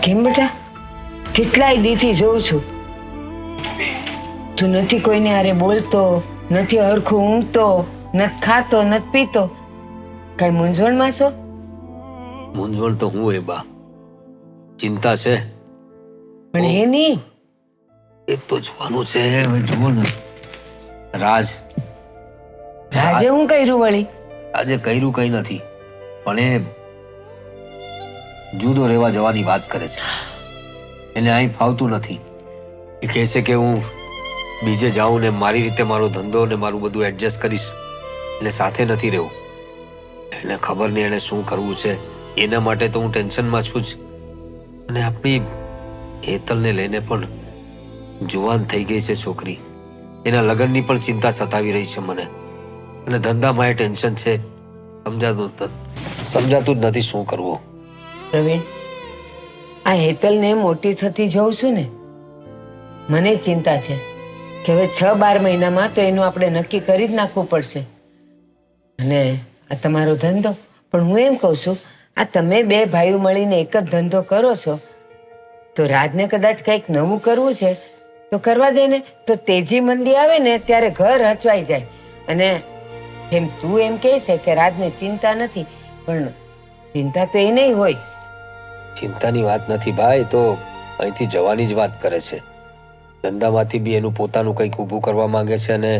કેમ બેટા? કેટલાય દીથી જોઉં છું તું નથી કોઈને હારે બોલતો, નથી હરખું ઊંઘતો, નથી ખાતો, નથી પીતો. કઈ મૂંઝવણમાં છો? મૂંઝવણ તો હું એ બા, ચિંતા છે. પણ એની એ તો જોવાનું છે. હવે જુઓ ને, રાજે હું કર્યું વળી? આજે કર્યું કઈ નથી, પણ એ જુદો રહેવા જવાની વાત કરે છે. એને અહીં ફાવતું નથી. એ કહે છે કે હું બીજે જાઉં ને મારી રીતે મારો ધંધો ને મારું બધું એડજસ્ટ કરીશ, એટલે સાથે નથી રહેવું. એને ખબર નહીં એને શું કરવું છે. એના માટે તો હું ટેન્શનમાં છું જ. અને આપણી હેતલને લઈને પણ જુવાન થઈ ગઈ છે છોકરી. એના લગ્નની પણ ચિંતા સતાવી રહી છે મને. અને ધંધામાં એ ટેન્શન છે. સમજાતું જ નથી શું કરવું. પ્રવીણ, આ હેતલને મોટી થતી જોઉં છું ને, મને ચિંતા છે કે હવે 6-12 મહિનામાં તો એનું આપણે નક્કી કરી જ નાખવું પડશે. અને આ તમારો ધંધો, પણ હું એમ કહું છું આ તમે બે ભાઈઓ મળીને એક જ ધંધો કરો છો તો રાજને કદાચ કંઈક નવું કરવું છે તો કરવા દે ને. તો તેજી મંદી આવે ને ત્યારે ઘર હચવાઈ જાય. અને જેમ તું એમ કહે છે કે રાજને ચિંતા નથી, પણ ચિંતા તો એને હોય. ચિંતાની વાત નથી ભાઈ, તો અહીંથી જવાની જ વાત કરે છે. ધંધામાંથી બી એનું પોતાનું કંઈક ઊભું કરવા માંગે છે અને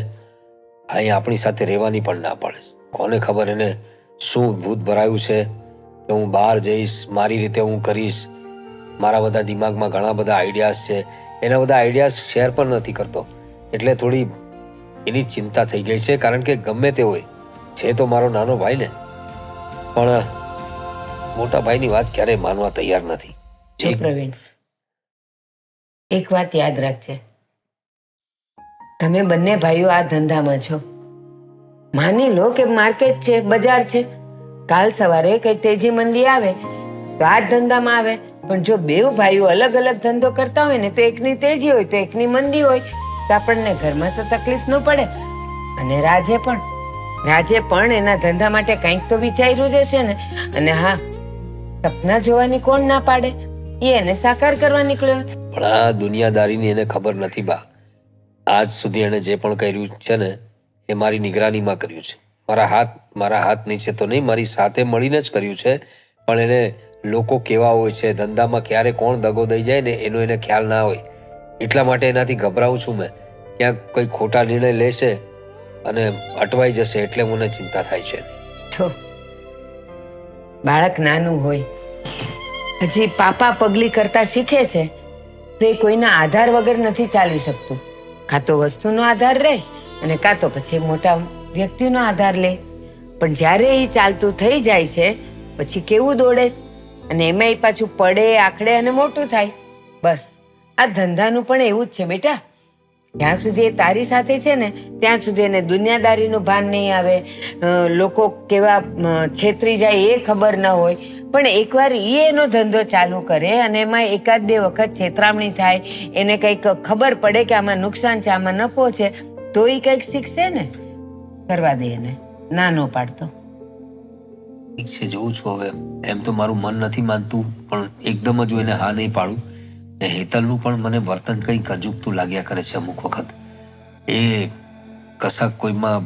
અહીં આપણી સાથે રહેવાની પણ ના પાડે છે. કોને ખબર એને શું ભૂત ભરાયું છે કે હું બહાર જઈશ, મારી રીતે હું કરીશ. મારા બધા દિમાગમાં ઘણા બધા આઈડિયાઝ છે. એના બધા આઈડિયાઝ શેર પણ નથી કરતો. એટલે થોડી એની ચિંતા થઈ ગઈ છે. કારણ કે ગમે તે હોય, છે તો મારો નાનો ભાઈ ને, પણ મોટા ભાઈની વાત ક્યારેય માનવા તૈયાર નથી. જો પ્રવીણ, એક વાત યાદ રાખજે, તમે બંને ભાઈઓ આ ધંધામાં છો. માની લો કે માર્કેટ છે, બજાર છે, કાલ સવારે કઈ તેજી મંદી આવે તો આ જ ધંધામાં આવે. પણ જો બેઉ ભાઈઓ અલગ અલગ ધંધો કરતા હોય ને, તો એકની તેજી હોય તો એકની મંદી હોય, તો આપણને ઘરમાં તો તકલીફ ન પડે. અને રાજે પણ એના ધંધા માટે કંઈક તો વિચાર્યું જ હશે ને. અને હા, સપના જોવાની કોણ ના પાડે, એ એને સાકાર કરવા નીકળ્યો છે. પણ આ દુનિયાદારીની એને ખબર નથી બા. આજ સુધી એને જે પણ કર્યું છે ને એ મારી નિગરાનીમાં કર્યું છે. મારા હાથ નીચે તો નહીં, મારી સાથે મળીને જ કર્યું છે. પણ એને લોકો કેવા હોય છે, ધંધામાં ક્યારે કોણ દગો દઈ જાય ને એનો એને ખ્યાલ ના હોય. એટલા માટે એનાથી ગભરાઉં છું મેં. ક્યાંક કોઈ ખોટા નિર્ણય લેશે અને અટવાઈ જશે, એટલે મને ચિંતા થાય છે. છો બાળક નાનું હોય, હજી પાપા પગલી કરતા શીખે છે, તો એ કોઈના આધાર વગર નથી ચાલી શકતું. કાં તો વસ્તુનો આધાર રહે અને કાં તો પછી મોટા વ્યક્તિનો આધાર લે. પણ જ્યારે એ ચાલતું થઈ જાય છે પછી કેવું દોડે, અને એમાં એ પાછું પડે, આખડે અને મોટું થાય. બસ આ ધંધાનું પણ એવું જ છે બેટા. જ્યાં સુધી એ તારી સાથે છે ને ત્યાં સુધી એને દુનિયાદારીનું ભાન નહીં આવે, લોકો કેવા છેતરી જાય એ ખબર ન હોય. પણ એકવાર એનો ધંધો ચાલુ કરે અને એમાં 1-2 વખત છેતરામણી થાય, એને કંઈક ખબર પડે કે આમાં નુકસાન છે, આમાં નફો છે, તો એ કંઈક શીખશે ને. કરવા દે એને, ના નો પાડતો. ઠીક છે, જોઉં છું હવે. એમ તો મારું મન નથી માનતું, પણ એકદમ જ એને હા નહીં પાડું. ને હેતલનું પણ મને વર્તન કંઈક અજુગતું લાગ્યા કરે છે અમુક વખત. એ કશાક કોઈમાં,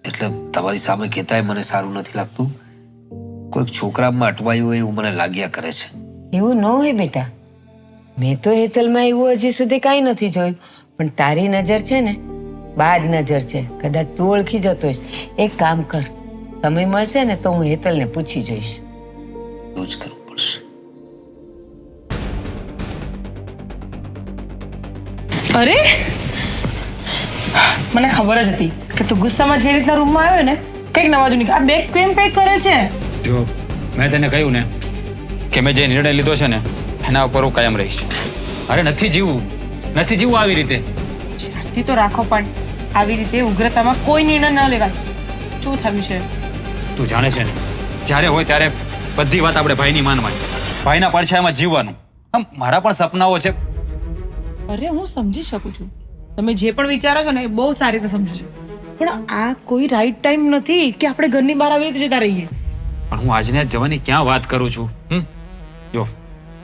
એટલે તમારી સામે કહેતાય મને સારું નથી લાગતું, કોઈક છોકરામાં અટવાયું હોય એવું મને લાગ્યા કરે છે. એવું ન હોય બેટા. મેં તો હેતલમાં એવું હજી સુધી કાંઈ નથી જોયું. પણ તારી નજર છે ને બાજ નજર છે, કદાચ તું ઓળખી જતો હોઈશ. એક કામ કર, સમય મળશે ને તો હું હેતલને પૂછી જોઈશ. એવું જ કરવું પડશે. અરે, મને ખબર જ હતી કે તું ગુસ્સામાં જે રીતના રૂમમાં આવ્યો ને, કંઈક નવાજુ નીકળ. આ બેગ કેમ પેક કરે છે? જો મેં તને કહ્યું ને કે મેં જે નિર્ણય લીધો છે ને એના ઉપર હું કાયમ રહીશ. અરે નથી જીવવું આવી રીતે. શાંતિ તો રાખો, પણ આવી રીતે ઉગ્રતામાં કોઈ નિર્ણય ન લેવાય. શું થયું છે? તું જાણે છે ને, જ્યારે હોય ત્યારે બધી વાત આપણે ભાઈની માનવાની, ભાઈના પડછાયામાં જીવવાનું. આમ મારા પણ સપનાઓ છે. અરે હું સમજી શકું છું, તમે જે પણ વિચારો છો ને એ બહુ સારી રીતે સમજો છો, પણ આ કોઈ રાઈટ ટાઈમ નથી કે આપણે ઘરની બહાર આવી રીતે જતા રહીએ. પણ હું આજને આજ જવાની ક્યાં વાત કરું છું? જો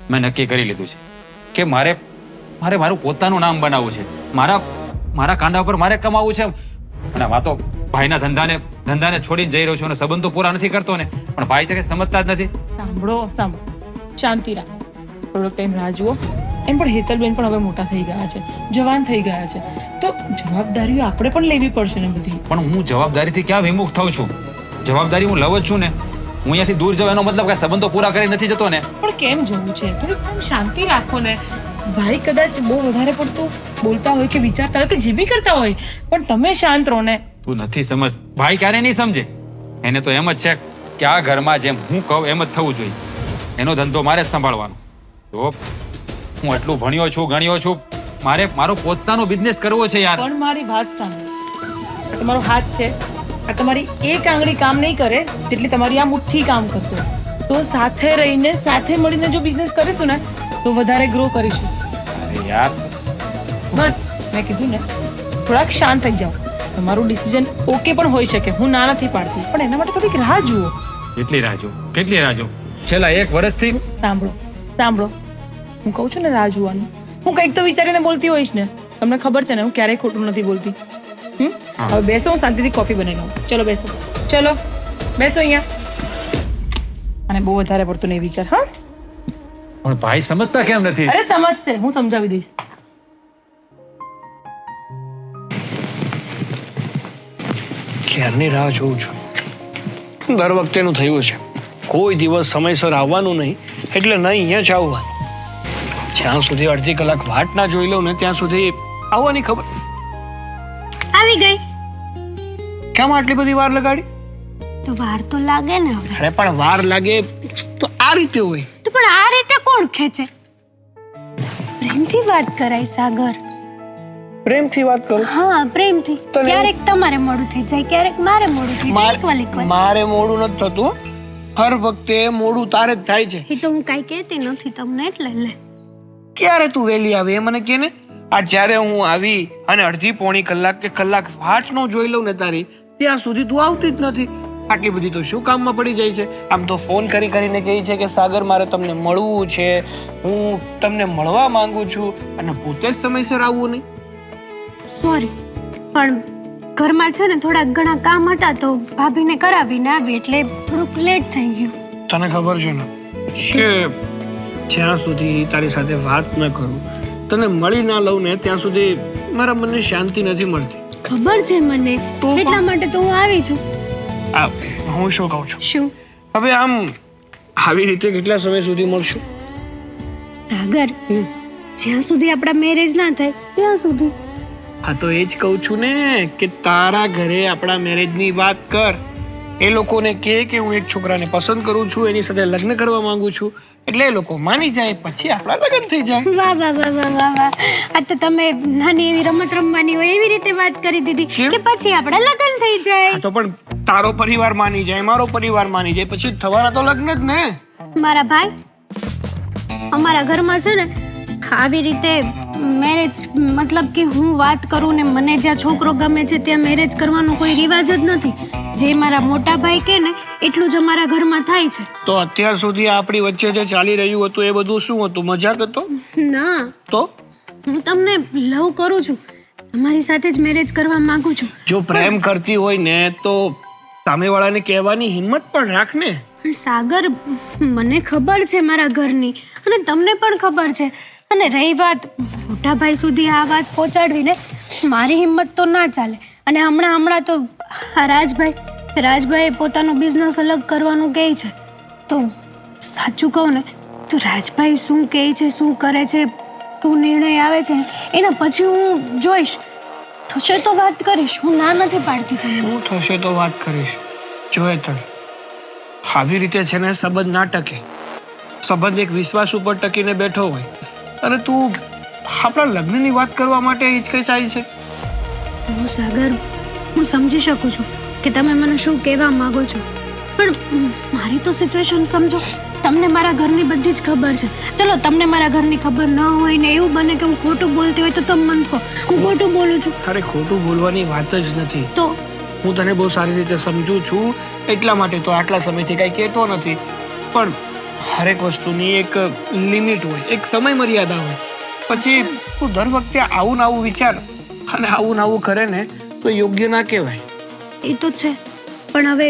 મેં નક્કી કરી લીધું છે કે મારે મારું પોતાનું નામ બનાવવું છે. મારા કાંડા ઉપર મારે કમાવું છે. અને આ તો ભાઈના ધંધાને છોડીને જઈ રહ્યો છું અને સંબંધ તો પૂરા નથી કરતો ને, પણ ભાઈ છે કે સમજતા જ નથી. સાંભળો શાંતિ રાખ, થોડોક ટાઈમ રાહ જુઓ. એમ પણ હેતલબેન પણ હવે મોટા થઈ ગયા છે, જવાન થઈ ગયા છે, તો જવાબદારીઓ આપણે પણ લેવી પડશે ને બધી. પણ હું જવાબદારીથી ક્યાં વિમુખ થઉં છું? જવાબદારી હું લઉં જ છું ને. હું અહીંયાથી દૂર જવાનો એનો મતલબ કે સંબંધો પૂરા કરી નથી જતો ને. પણ કેમ જવું છે? થોડીક શાંતિ રાખો ને. ભાઈ કદાચ બહુ વધારે પડતું બોલતા હોય કે વિચારતા હોય કે જે બી કરતા હોય, પણ તમે શાંત રહો ને. તું નથી સમજ. ભાઈ ક્યારે નહીં સમજે. એને તો એમ જ છે કે આ ઘરમાં જેમ હું કહું એમ જ થવું જોઈએ. એનો ધંધો મારે જ સંભાળવાનો. તો હું એટલું ભણ્યો છું, ગણ્યો છું, મારો પોતાનો બિઝનેસ કરવો છે યાર. પણ મારી વાત સાંભળો, આ તમારો હાથ છે, આ તમારી એક આંગળી કામ નહીં કરે જેટલી તમારી આ મુઠ્ઠી કામ કરશે. તો સાથે રહીને સાથે મળીને જો બિઝનેસ કરીશું ને તો વધારે ગ્રો કરીશું. અરે યાર, બસ મેં કીધું ને, થોડાક શાંત થઈ જાઓ. તમારું ડિસિઝન ઓકે પણ હોઈ શકે, હું ના નથી પાડતી, પણ એના માટે થોડીક રાહ જુઓ. કેટલી રાહ જો છેલ્લા 1 વર્ષથી. સાંભળો, હું કહું છું ને રાહ જોવાનું. હું કંઈક તો વિચારીને બોલતી હોઈશ ને, તમને ખબર છે ને હું ક્યારેય ખોટું નથી બોલતી. હવે બેસો, હું શાંતિથી કોફી બનાવી લઉં. ચલો બેસો અહીંયા. અને બહુ વધારે પડતું નહીં વિચાર. હા, પણ ભાઈ સમજતા કેમ નથી? અરે સમજશે, હું સમજાવી દઈશ. ક્યારની રાહ જોઉં છું. દર વખતેનું થયું છે. કોઈ દિવસ સમયસર આવવાનું નહીં એટલે નહીં અહીંયા જ આવવાનું. જ્યાં સુધી અડધી કલાક વાટ ના જોઈ લઉં ને ત્યાં સુધી આવવાની ખબર. આવી ગઈ કેમ આટલી બધી વાર લગાડી? તો વાર તો લાગે ને હવે. અરે પણ વાર લાગે તો આ રીતે હોય. તો પણ આ રીતે કોણ ખેંચે? પ્રેમથી વાત કરાય સાગર. પ્રેમથી વાત કરું. હા, પ્રેમથી. તને- ક્યારેક તમારે મોડું થઈ જાય, ક્યારેક મારે મોડું થઈ જાય. એકવાર મારે મોડું નથી થતું. હર વખતે મોડું તારે જ થાય છે. એ તો હું કાંઈ કહેતી નથી તમને, એટલે લે. ક્યારે તું વહેલી આવી એ મને કે ને. આ જ્યારે હું આવી અને અડધી પોણી કલાક કે કલાક વાટ નો જોઈ લઉં ને તારી, ત્યાં સુધી તું આવતી જ નથી. આટલી બધી તો શું કામમાં પડી જાય છે? આમ તો ફોન કરીને કહે છે કે સાગર મારે તમને મળવું છે, હું તમને મળવા માંગુ છું, અને પોતે જ સમયસર આવવું નહીં. સોરી, પણ ઘરમાં છે ને થોડાક ઘણા કામ હતા તો ભાભીને કરાવીને આવી, એટલે થોડુંક લેટ થઈ ગયું. તને ખબર છે ને કે જ્યાં સુધી તારી સાથે વાત ન કરું, તને મળી ના લઉં ને ત્યાં સુધી મારા મનને શાંતિ નથી મળતી. ખબર છે મને, તો પણ- એટલા માટે તો હું આવી છું. આ હું શું કહું છું, શું હવે આમ આવી રીતે કેટલા સમય સુધી મળશું? સાગર, જ્યાં સુધી આપણા મેરેજ ના થાય ત્યાં સુધી. હા તો એ જ કહું છું ને કે તારા ઘરે આપણા મેરેજની વાત કર. એ લોકોને કહે કે હું એક છોકરાને પસંદ કરું છું, એની સાથે લગ્ન કરવા માંગુ છું, એટલે એ લોકો માની જાય, પછી આપણા લગ્ન થઈ જાય. વાહ વાહ વાહ વાહ વાહ વાહ. આ તો તમે નાની એવી રમત રમવાની હોય એવી રીતે વાત કરી દીધી કેમ? કે પછી આપણા લગ્ન થઈ જાય. હા તો પણ તારો પરિવાર માની જાય, મારો પરિવાર માની જાય, પછી થવાના તો લગ્ન જ ને. મારા ભાઈ, અમારા ઘરમાં છે ને આવી રીતે મેરેજ, મતલબ કે હું વાત કરું ને મને જ્યાં છોકરો ગમે છે ત્યાં મેરેજ કરવાનો કોઈ રિવાજ જ નથી. જે મારા મોટા ભાઈ કે ને એટલું જ અમારા ઘરમાં થાય છે. તો અત્યાર સુધી આપણી વચ્ચે જે ચાલી રહ્યું હતું એ બધું શું હતું? મજાક હતો? ના, તો હું તમને લવ કરું છું, તમારી સાથે જ મેરેજ કરવા માંગુ છું. જો પ્રેમ કરતી હોય ને તો સામેવાળાને કહેવાની હિંમત પણ રાખ ને. પણ સાગર, મને ખબર છે મારા ઘરની, અને તમને પણ ખબર છે. અને રહી વાત મોટા ભાઈ સુધી આ વાત પહોંચાડવીને, મારી હિંમત તો ના ચાલે. અને હમણાં તો આ રાજભાઈ પોતાનો બિઝનેસ અલગ કરવાનું કહે છે. તો સાચું કહું ને તો રાજભાઈ શું કહે છે, શું કરે છે, શું નિર્ણય આવે છે, એના પછી હું જોઈશ. થશે તો વાત કરીશ, હું ના નથી પાડતી તમને. શું થશે તો વાત કરીશ. જોયે તને આવી રીતે છે ને સંબંધ ના ટકે. સંબંધ એક વિશ્વાસ ઉપર ટકીને બેઠો હોય, અને તું આપણા લગ્નની વાત કરવા માટે હિચકિચાય છે. હું સાગર, હું સમજી શકું છું કે તમે મને શું કહેવા માંગો છો, પણ મારી તો સિચ્યુએશન સમજો. તમને મારા ઘરની બધી જ ખબર છે. ચલો, તમને મારા ઘરની ખબર ન હોય ને એવું બને કે હું ખોટું બોલતી હોય તો તમે મને કહો, હું ખોટું બોલું છું. અરે ખોટું બોલવાની વાત જ નથી. તો હું તને બહુ સારી રીતે સમજુ છું, એટલા માટે તો આટલા સમયથી કાંઈ કહેતો નથી. પણ હરેક વસ્તુની એક લિમિટ હોય, એક સમય મર્યાદા હોય. પછી તું દર વખતે આવું ને આવું વિચાર અને આવું ને આવું કરે ને તો યોગ્ય ના કહેવાય. એ તો છે, પણ હવે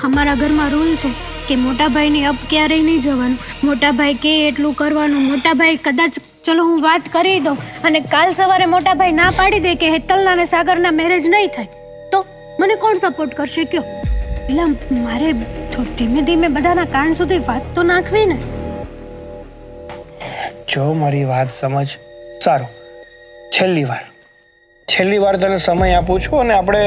અમારા ઘરમાં રૂલ છે કે મોટા ભાઈની અપ ક્યારેય નહીં જવાનું. મોટા ભાઈ કે એટલું કરવાનું. મોટા ભાઈ કદાચ ચલો હું વાત કરી દઉં અને કાલ સવારે મોટા ભાઈ ના પાડી દે કે હેતલના અને સાગરના મેરેજ નહીં થાય તો મને કોણ સપોર્ટ કરશે કયો? પેલા મારે થોડું ધીમે ધીમે બધાના કાન સુધી વાત તો નાખવી ને. જો મારી વાત સમજ. સારું, છેલ્લી વાર તને સમય આપું છું અને આપણે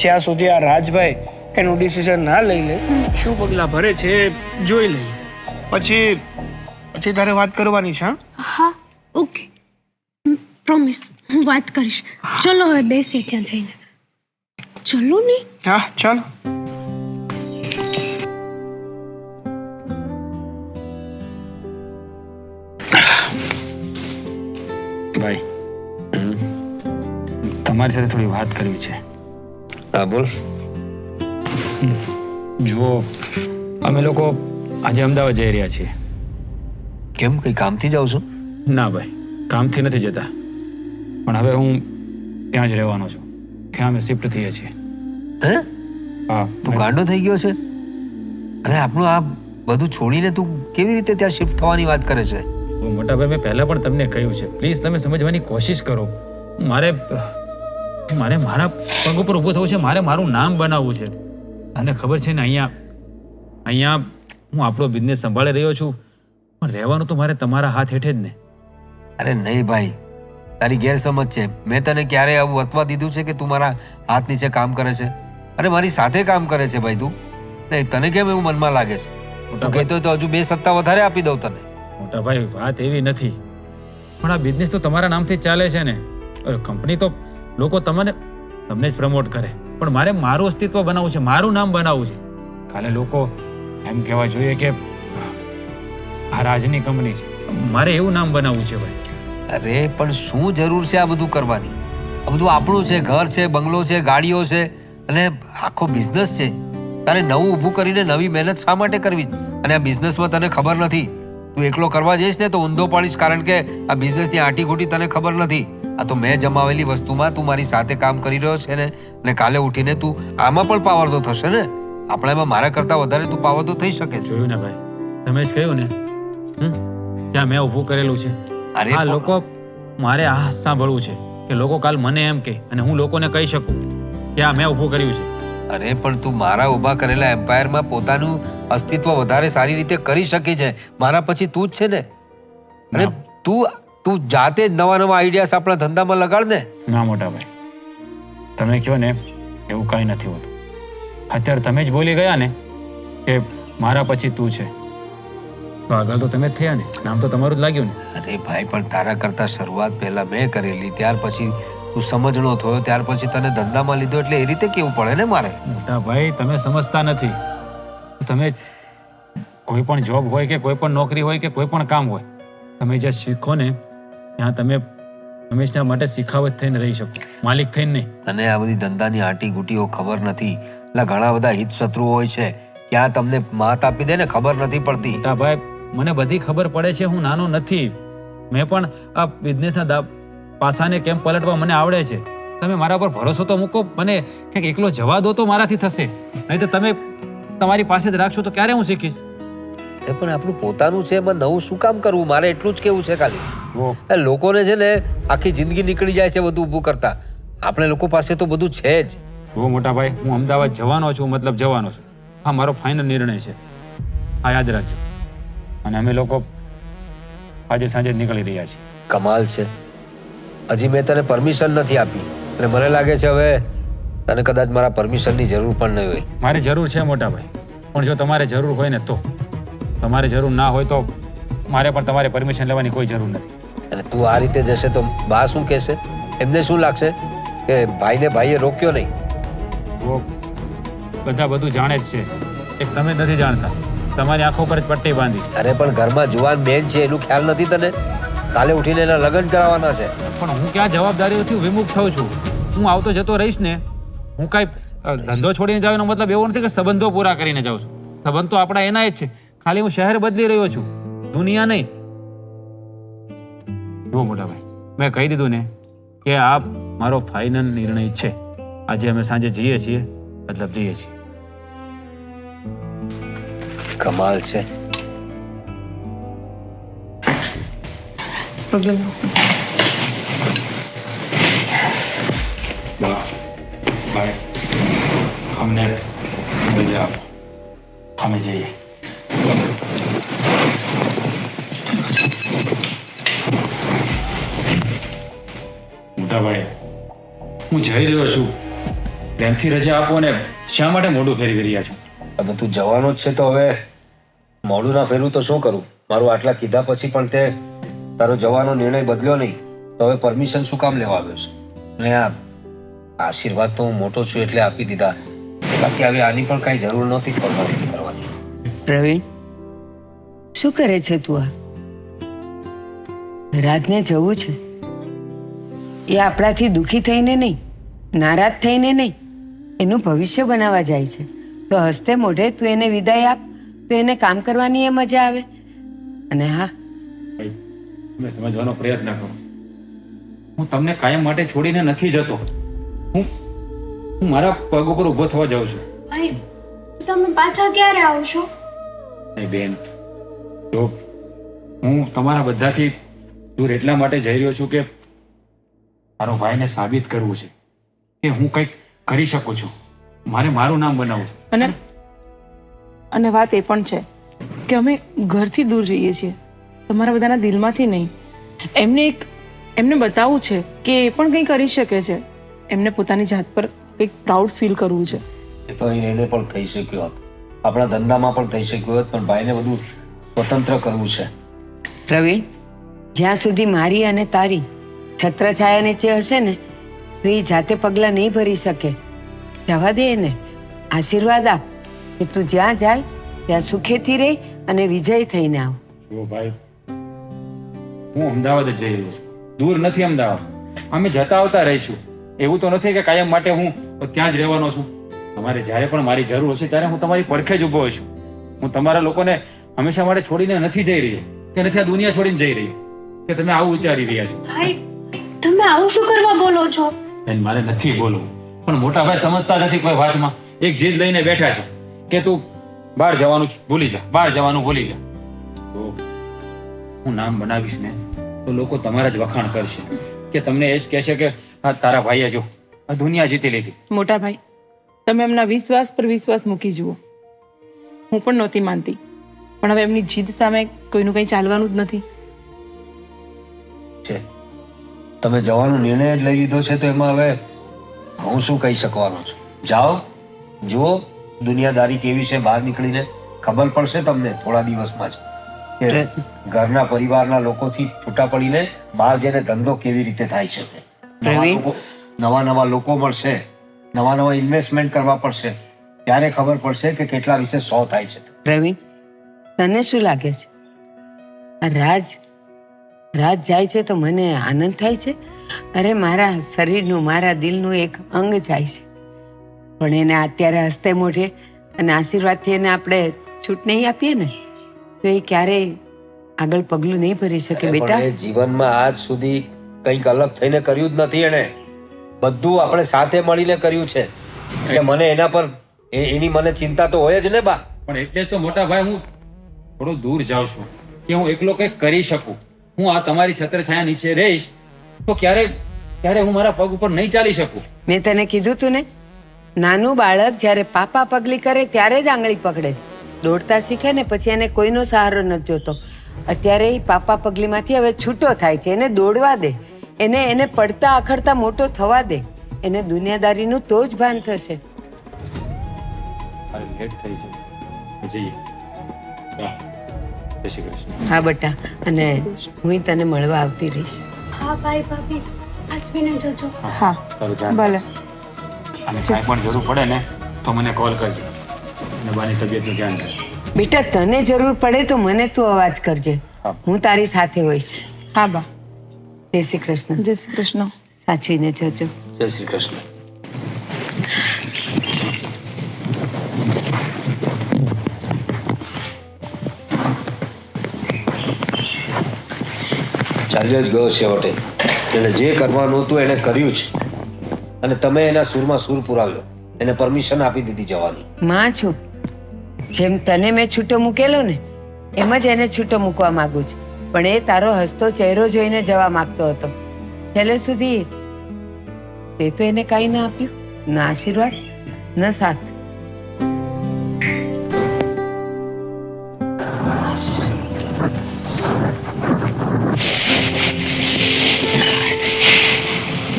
જ્યાં સુધી આ રાજભાઈ એનું ડિસિઝન ના લઈ લે, શું પગલાં ભરે છે એ જોઈ લઈએ. પછી તારે વાત કરવાની છે. હા ઓકે, પ્રોમિસ, હું વાત કરીશ. ચલો હવે બેસીએ ત્યાં જઈને. ચલો ને. હા ચાલો. ભાઈ, તમારી સાથે થોડી વાત કરવી છે. હા બોલ. જુઓ, અમે લોકો આજે અમદાવાદ જઈ રહ્યા છીએ. કેમ, કઈ કામથી જાઉં છું? ના ભાઈ, કામથી નથી જતા, પણ હવે હું ત્યાં જ રહેવાનો છું. ત્યાં અમે શિફ્ટ થઈએ છીએ. હે, હા. તું ગાંડો થઈ ગયો છે? અરે આપણું આ બધું છોડીને તું કેવી રીતે ત્યાં શિફ્ટ થવાની વાત કરે છે? મોટા ભાઈ, મેં પહેલા પણ તમને કહ્યું છે, પ્લીઝ તમે સમજવાની કોશિશ કરો. મારે મારા પગ ઉપર ઊભો થવું છે, મારે મારું નામ બનાવવું છે. અને ખબર છે ને, અહીંયા હું આપણો બિઝનેસ સંભાળી રહ્યો છું, પણ રહેવાનું તો મારે તમારા હાથ હેઠે જ ને. અરે નહીં ભાઈ, તારી ગેરસમજ છે. મેં તને ક્યારે આવું વતવા દીધું છે કે તું મારા હાથ નીચે કામ કરે છે? અરે મારી સાથે કામ કરે છે ભાઈ તું. નહીં, તને કેમ એવું મનમાં લાગે છે? તું કહેતો હોય તો હજુ 2 સત્તા વધારે આપી દઉં તને. મોટા ભાઈ, વાત એવી નથી, પણ આ બિઝનેસ તો તમારા નામથી જ ચાલે છે ને. કંપની તો લોકો તમને જ પ્રમોટ કરે, પણ મારે મારું અસ્તિત્વ બનાવવું છે, મારું નામ બનાવવું છે. કાલે લોકો એમ કહેવા જોઈએ કે આ રાજની કંપની છે. મારે એવું નામ બનાવવું છે ભાઈ. અરે પણ શું જરૂર છે આ બધું કરવાની? આ બધું આપણું છે, ઘર છે, બંગલો છે, ગાડીઓ છે અને આખો બિઝનેસ છે. તારે નવું ઊભું કરીને નવી મહેનત શા માટે કરવી? અને આ બિઝનેસમાં તને ખબર નથી. તું એકલો કરવા જઈશ ને તો ઊંધો પડીશ, કારણ કે આ બિઝનેસની આંટી-ઘૂંટી તને ખબર નથી. આ તો મેં જમાવેલી વસ્તુમાં તું મારી સાથે કામ કરી રહ્યો છે ને, અને કાલે ઉઠીને તું આમાં પણ પાવર તો થશે ને. આપણામાં મારા કરતા વધારે તું પાવર તો થઈ શકે છે. જોયું ને ભાઈ, તમે જ કહ્યું ને, ત્યાં મેં ઊભું કરેલું છે. અરે આ લોકો, મારે આ સાંભળવું છે કે લોકો કાલ મને એમ કહે અને હું લોકોને કહી શકું કે આ મેં ઊભું કર્યું છે. અરે પણ તું મારા ઊભા કરેલા એમ્પાયરમાં પોતાનું અસ્તિત્વ વધારે સારી રીતે કરી શકે છે. મારા પછી તું જ છે ને. અરે તું જાતે જ નવા આઈડિયાસ આપણા ધંધામાં લગાડ ને. ના મોટા ભાઈ, તમે કહો ને એવું કંઈ નથી હોતું. અત્યારે તમે જ બોલી ગયા ને કે મારા પછી તું છે, તો આગળ તો તમે જ થયા ને, નામ તો તમારું જ લાગ્યું ને. અરે ભાઈ, પણ તારા કરતા શરૂઆત પહેલા મેં કરેલી, ત્યાર પછી તું સમજણો થયો, ત્યાર પછી તને ધંધામાં લીધો, એટલે એ રીતે કેવું પડે ને મારે. મોટા ભાઈ, તમે સમજતા નથી. તમે કોઈ પણ જોબ હોય કે કોઈ પણ નોકરી હોય કે કોઈ પણ કામ હોય, તમે જ્યાં શીખો ને ત્યાં તમે હંમેશા માટે શીખાવત થઈને રહી શકો, માલિક થઈને નહીં. અને આ બધી ધંધાની આંટી ગુટીઓ ખબર નથી. એટલે ઘણા બધા હિત શત્રુઓ હોય છે, ક્યાં તમને માત આપી દે ને ખબર નથી પડતી. મોટા ભાઈ, મને બધી ખબર પડે છે, હું નાનો નથી. મેં પણ આ બિઝનેસના પાસાને કેમ પલટવા મને આવડે છે. તમે મારા પર ભરોસો તો મૂકો, મને કંઈક એકલો જવા દો તો મારાથી થશે, નહીં તો તમે તમારી પાસે જ રાખશો તો ક્યારે હું શીખીશ? એ પણ આપણું પોતાનું છે, એમાં નવું શું કામ કરવું? મારે એટલું જ કેવું છે ખાલી. લોકોને છે ને આખી જિંદગી નીકળી જાય છે બધું ઊભું કરતા. આપણે લોકો પાસે તો બધું છે જ. જો મોટા ભાઈ, હું અમદાવાદ જવાનો છું, મતલબ જવાનો છું. હા, મારો ફાઇનલ નિર્ણય છે, આ યાદ રાખજો. અને અમે લોકો આજે સાંજે જ નીકળી રહ્યા છીએ. કમાલ છે, હજી મેં તને પરમિશન નથી આપી અને મને લાગે છે હવે તને કદાચ મારા પરમિશનની જરૂર પણ નહીં હોય. મારી જરૂર છે મોટા ભાઈ, પણ જો તમારે જરૂર હોય ને તો. તમારે જરૂર ના હોય તો મારે પણ તમારે પરમિશન લેવાની કોઈ જરૂર નથી. અને તું આ રીતે જશે તો બા શું કહેશે? એમને શું લાગશે કે ભાઈને ભાઈએ રોક્યો નહીં? બધા બધું જાણે જ છે, એક તમે નથી જાણતા. તમારી આંખો પર જ પટ્ટી બાંધી. અરે પણ ઘરમાં જુવાન બેન છે એનું ખ્યાલ નથી તને? કાલે ઉઠીને એના લગ્ન કરાવવાના છે. પણ હું ક્યાં જવાબદારીઓથી વિમુખ થઉં છું? હું આવતો જતો રહીશ ને. હું કાંઈ ધંધો છોડીને જાવ એનો મતલબ એવો નથી કે સંબંધો પૂરા કરીને જાઉં છું. સંબંધ તો આપણા એના જ છે. ખાલી હું શહેર બદલી રહ્યો છું, દુનિયા નહીં. જુઓ મોટા ભાઈ, મેં કહી દીધું ને કે આ મારો ફાઇનલ નિર્ણય છે. આજે અમે સાંજે જઈએ છીએ, મતલબ જઈએ છીએ. કમાલ છે. ભાઈ, અમને રજા આપો, અમે જઈએ. મોટા ભાઈ, હું જઈ રહ્યો છું. પ્રેમથી રજા આપો ને શા માટે મોઢું ફેરવી રહ્યા છો? હવે તું જવાનો જ છે તો હવે મોડું ના ફેરવું તો શું કરું? મારું આટલા કીધા પછી પણ તે તારો જવાનો નિર્ણય બદલ્યો નહીં, તો હવે પરમિશન શું કામ લેવા આવ્યો છે? અને આ આશીર્વાદ તો હું મોટો છું એટલે આપી દીધા, બાકી હવે આની પણ કાંઈ જરૂર નહોતી ફોર્માલિટી કરવાની. પ્રવીણ, શું કરે છે તું? આ રાજને જવું છે, એ આપણાથી દુઃખી થઈને નહીં, નારાજ થઈને નહીં, એનું ભવિષ્ય બનાવવા જાય છે. તો હસતે મોઢે તું એને વિદાય આપ, તો એને કામ કરવાની એ મજા આવે. અને હા, ભાઈ, તમે સમજવાનો પ્રયત્ન કરો. હું તમને કાયમ માટે છોડીને નથી જતો. હું મારા પગ ઉપર ઊભો થવા જાઉં છું. ભાઈ, તમે પાછા ક્યારે આવશો? નહીં બેન, તો હું તમારા બધાથી દૂર એટલા માટે જઈ રહ્યો છું કે મારો ભાઈને સાબિત કરવું છે કે હું કંઈક કરી શકું છું. મારે મારું નામ બનાવવું છે. અને વાત એ પણ છે કે અમે ઘરથી દૂર જઈએ છીએ, તમારા બધાના દિલમાંથી નહીં. એમને બતાવવું છે કે એ પણ કંઈ કરી શકે છે. એમને પોતાની જાત પર કંઈક પ્રાઉડ ફીલ કરવું છે. એ તો અહીં રહીને પણ થઈ શક્યું હોત, આપણા ધંધામાં પણ થઈ શક્યું હોત, પણ ભાઈને બધું સ્વતંત્ર કરવું છે. પ્રવીણ, જ્યાં સુધી મારી અને તારી છત્રછાયા નીચે હશે ને, તો એ જાતે પગલાં નહીં ભરી શકે. જવા દે એને, આશીર્વાદ આપ કે તું જ્યાં જાય ત્યાં સુખેથી રહી અને વિજય થઈને આવ. જુઓ ભાઈ, હું અમદાવાદ જ જઈ રહ્યો છું, દૂર નથી અમદાવાદ. અમે જતા આવતા રહીશું. એવું તો નથી કે કાયમ માટે હું ત્યાં જ રહેવાનો છું. તમારે જ્યારે પણ મારી જરૂર હશે ત્યારે હું તમારી પડખે જ ઊભો હોઈશું. હું તમારા લોકોને હંમેશા માટે છોડીને નથી જઈ રહ્યો, કે નથી આ દુનિયા છોડીને જઈ રહ્યો, કે તમે આવું વિચારી રહ્યા છો. ભાઈ, તમે આવું શું કરવા બોલો છો? બેન, મારે નથી બોલવું, પણ મોટા ભાઈ સમજતા નથી કોઈ વાતમાં. એક જીદ લઈને બેઠા છે કે તું બહાર જવાનું ભૂલી જા, બહાર જવાનું ભૂલી જા. તો હું નામ બનાવીશ ને તો લોકો તમારા જ વખાણ કરશે, કે તમને એ જ કહેશે કે હા, તારા ભાઈએ જો આ દુનિયા જીતી લીધી. મોટા ભાઈ, તમે એમના વિશ્વાસ પર વિશ્વાસ મૂકી જુઓ. હું પણ નહોતી માનતી, પણ હવે એમની જીદ સામે કોઈનું કંઈ ચાલવાનું જ નથી. છે તમે જવાનો નિર્ણય જ લઈ લીધો છે, તો એમાં હવે હું શું કહી શકવાનો છું? જાઓ, જુઓ દુનિયાદારી કેવી છે, બહાર નીકળીને ખબર પડશે તમને થોડા દિવસમાં જ કે ઘરના પરિવારના લોકોથી છૂટા પડીને બહાર જઈને ધંધો કેવી રીતે થાય છે. નવા લોકો મળશે, નવા ઇન્વેસ્ટમેન્ટ કરવા પડશે, ત્યારે ખબર પડશે કે કેટલા વિશે 100 થાય છે. પ્રવીણ, તને શું લાગે છે? આ રાજ જાય છે તો મને આનંદ થાય છે. અરે, મારા શરીરનું, મારા દિલનું એક અંગ જાય છે, પણ એને અત્યારે હસતે મોઢે અને આશીર્વાદથી એને આપણે છૂટ નહીં આપીએ ને, તો એ ક્યારેય આગળ પગલું નહીં ભરી શકે. બેટા, પણ એ જીવનમાં આજ સુધી કંઈક અલગ થઈને કર્યું જ નથી. એને બધું આપણે સાથે મળીને કર્યું છે, એટલે મને એના પર એની મને ચિંતા તો હોય જ ને બા. પણ એટલે જ તો મોટા ભાઈ હું થોડો દૂર જાઉં છું કે હું એકલો કંઈક કરી શકું. હું આ તમારી છત્રછાયા નીચે રહીશ તો ક્યારે હું મારા પગ ઉપર નહીં ચાલી શકું. મેં તને કીધું તું ને, નાનું બાળક જ્યારે પાપા પગલી કરે ત્યારે જ આંગળી પકડે. દોડતા શીખે ને પછી એને કોઈનો સહારો નથી જોતો. અત્યારે એ પાપા પગલીમાંથી હવે છૂટો થાય છે. એને દોડવા દે, એને પડતા આખડતા મોટો થવા દે. એને દુનિયાદારીનું તો જ ભાન થશે. મારે લેટ થઈ છે, જઈએ. જય શ્રી કૃષ્ણ. હા બેટા, અને હું તને મળવા આવતી રહીશ. હા ભાઈ, ભાભી, સાચવીને જજો. હા, તારું ધ્યાન ભલે. અને કાંઈ પણ જરૂર પડે ને તો મને કોલ કરજો, અને બાની તબિયતનું ધ્યાન રાખજો. બેટા, તને જરૂર પડે તો મને તું અવાજ કરજે, હું તારી સાથે હોઈશ. હા બા. જય શ્રી કૃષ્ણ. જય શ્રી કૃષ્ણ. સાચવીને જજો. જય શ્રી કૃષ્ણ. ચાલ્યો જ ગયો છેવટે. એણે જે કરવાનું હતું એણે કર્યું જ, અને તમે એના સૂરમાં સૂર પુરાવ્યો, એને પરમિશન આપી દીધી જવાની. માં છું, જેમ તને મેં છૂટો મૂકેલો ને એમ જ એને છૂટો મૂકવા માંગુ છું. પણ એ તારો હસતો ચહેરો જોઈને જવા માંગતો હતો. છેલ્લે સુધી તે તો એને કાંઈ ના આપ્યું, ના આશીર્વાદ, ના સાથ.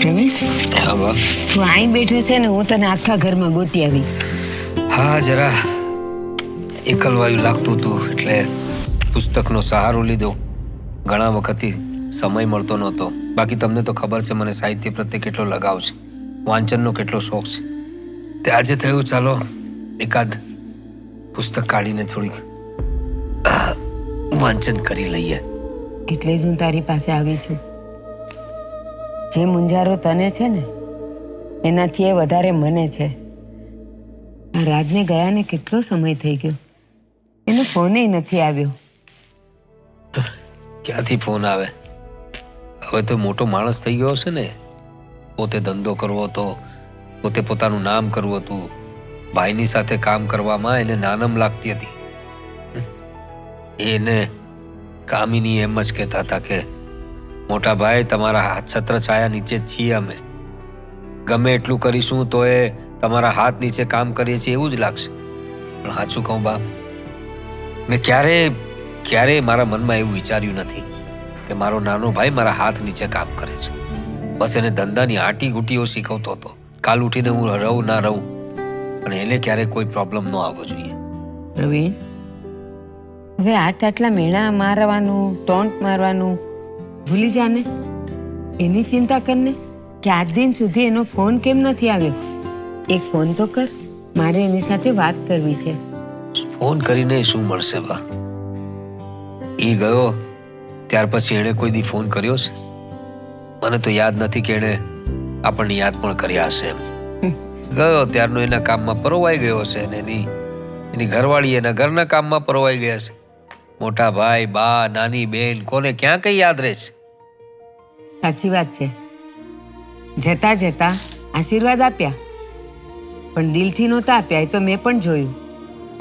પ્રવીણ, હા બા. તું અહીં બેઠો છે ને હું તને આખા ઘરમાં ગોતી આવી. હા, જરા એકલવાયું લાગતું હતું એટલે પુસ્તકનો સહારો લીધો. ઘણા વખતથી સમય મળતો નહોતો. બાકી તમને તો ખબર છે મને સાહિત્ય પ્રત્યે કેટલો લગાવ છે, વાંચનનો કેટલો શોખ છે. તે આજે થયું ચાલો એકાદ પુસ્તક કાઢીને થોડીક વાંચન કરી લઈએ. એટલે જ હું તારી પાસે આવી છું. જે મુંજારો તને છે ને એનાથી એ વધારે મને છે. આ રાજને ગયાને કેટલો સમય થઈ ગયો, એનો ફોને નથી આવ્યો. ક્યાંથી ફોન આવે? હવે તો મોટો માણસ થઈ ગયો છે ને. પોતે ધંધો કરવો હતો, પોતે પોતાનું નામ કરવું હતું. ભાઈની સાથે કામ કરવામાં એને નાનમ લાગતી હતી. એને કામિની એમ જ કહેતા હતા કે મોટા ભાઈ તમારા છત્ર છાયા નીચે જ છીએ અમે. ગમે એટલું કરીશું તો એ તમારા હાથ નીચે કામ કરીએ છીએ એવું જ લાગશે. પણ સાચું કહું બાપ, મેં ક્યારેય મારા મનમાં એવું વિચાર્યું નથી કે મારો નાનો ભાઈ મારા હાથ નીચે કામ કરે છે. બસ એને ધંધાની આટી ગુટીઓ શીખવતો હતો. કાલ ઉઠીને હું રહું ના રહું પણ એને ક્યારેય કોઈ પ્રોબ્લેમ ન આવવો જોઈએ. પ્રવીણ, હવે આટલા મેળા મારવાનું, ટોન્ટ મારવાનું ભૂલી જાને. એની ચિંતા કરને કે આજ દિન સુધી એનો ફોન કેમ નથી આવ્યો. એક ફોન તો કર, મારે એની સાથે વાત કરવી છે. ફોન કરીને શું મળશે બા? એ ગયો ત્યાર પછી એણે કોઈ દી ફોન કર્યો છે? મને તો યાદ નથી કે એણે આપણને યાદ પણ કર્યા હશે. ગયો ત્યારનો એના કામમાં પરોવાઈ ગયો હશે અને એની ઘરવાળી એના ઘરના કામમાં પરોવાઈ ગયા છે. મોટા ભાઈ, બા, નાની બેન કોને ક્યાં કઈ યાદ રહે છે? સાચી વાત છે. જતા જતા આશીર્વાદ આપ્યા પણ દિલથી નહોતા આપ્યા, એ તો મેં પણ જોયું.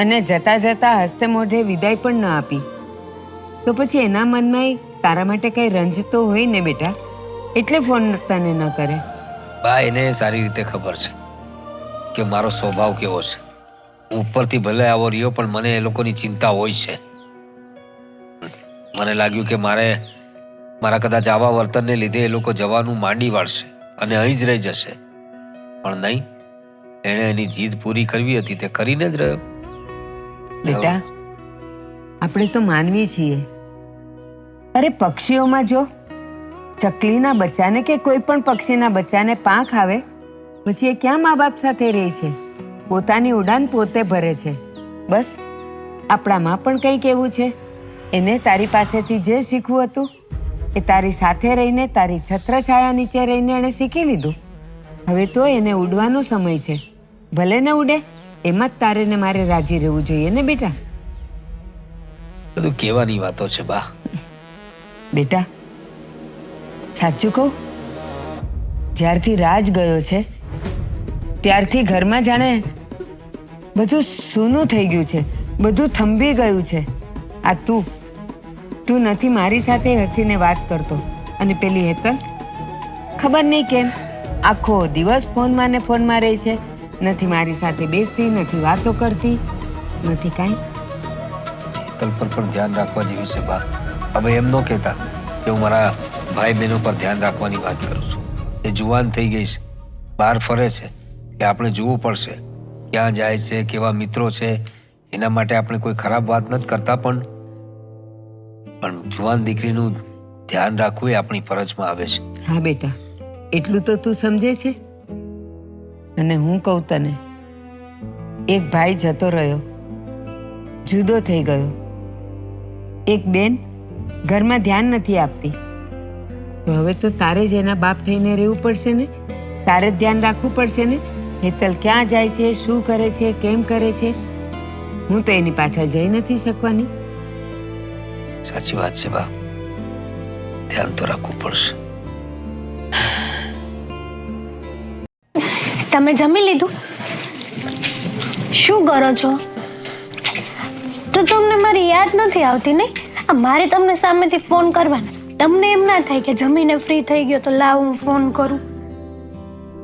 અને જતા જતા હસ્તે મોઢે વિદાય પણ ન આપી. તો પછી એના મનમાં તારા માટે કઈ રંજ તો હોય ને બેટા, એટલે ફોન તને ન કરે. બા, એને સારી રીતે ખબર છે કે મારો સ્વભાવ કેવો છે. હું ઉપરથી ભલે આવો રહ્યો પણ મને એ લોકોની ચિંતા હોય છે. મને લાગ્યું કે મારા કદાચ આવા વર્તનને લીધે એ લોકો જવાનું માંડી વાળશે અને અહીં જ રહી જશે. પણ નહીં, એણે એની જીદ પૂરી કરવી હતી તે કરીને જ રહ્યો. બેટા, આપણે તો માનવી છીએ. અરે પક્ષીઓમાં જો ચકલીના બચ્ચાને કે કોઈ પણ પક્ષીના બચ્ચાને પાંખ આવે પછી એ ક્યાં મા બાપ સાથે રહે છે? પોતાની ઉડાન પોતે ભરે છે. બસ આપણામાં પણ કંઈક એવું છે. એને તારી પાસેથી જે શીખવું હતું એ તારી સાથે રહીને, તારી છત્રછાયા નીચે રહીને એણે શીખી લીધું. હવે તો એને ઉડવાનો સમય છે. ભલે ને ઉડે, એમાં જ તારે ને મારે રાજી રહેવું જોઈએ ને બેટા. બધું કહેવાની વાતો છે બા. બેટા, સાચું કહું, જ્યારથી રાજ ગયો છે ત્યારથી ઘરમાં જાણે બધું સૂનું થઈ ગયું છે, બધું થંભી ગયું છે. આ તું નથી મારી સાથે હસીને વાત કરતો, અને પેલી હેતલ ખબર નહીં કેમ આખો દિવસ ફોનમાં ને ફોનમાં રહે છે. નથી મારી સાથે બેસતી, નથી વાતો કરતી, નથી કાંઈ. હેતલ પર પણ ધ્યાન રાખવા જેવી છે બા. હવે એમ ન કહેતા કે હું મારા ભાઈ બહેનો પર ધ્યાન રાખવાની વાત કરું છું. એ જુવાન થઈ ગઈ છે, બહાર ફરે છે, કે આપણે જોવું પડશે ક્યાં જાય છે, કેવા મિત્રો છે. એના માટે આપણે કોઈ ખરાબ વાત નથી કરતા, પણ જુવાન દીકરીનું ધ્યાન રાખવું એ આપણી ફરજમાં આવે છે. હા બેટા, એટલું તો તું સમજે છે. અને હું કહું તને, એક ભાઈ જતો રહ્યો, જુદો થઈ ગયો. એક બેન ઘરમાં ધ્યાન નથી આપતી. તો હવે તો તારે જ એના બાપ થઈને રહેવું પડશે ને, તારે જ ધ્યાન રાખવું પડશે ને. હેતલ ક્યાં જાય છે, શું કરે છે, કેમ કરે છે, હું તો એની પાછળ જઈ નથી શકવાની. સાચી વાત છે બા. ધ્યાન તો રાખવું પડશે. તમે જમી લીધું? શું કરો છો? તો તમને મારી યાદ નથી આવતી નહીં? મારે તમને સામેથી ફોન કરવાનો. તમને એમ ના થાય કે જમીને ફ્રી થઈ ગયો તો લાવ હું ફોન કરું.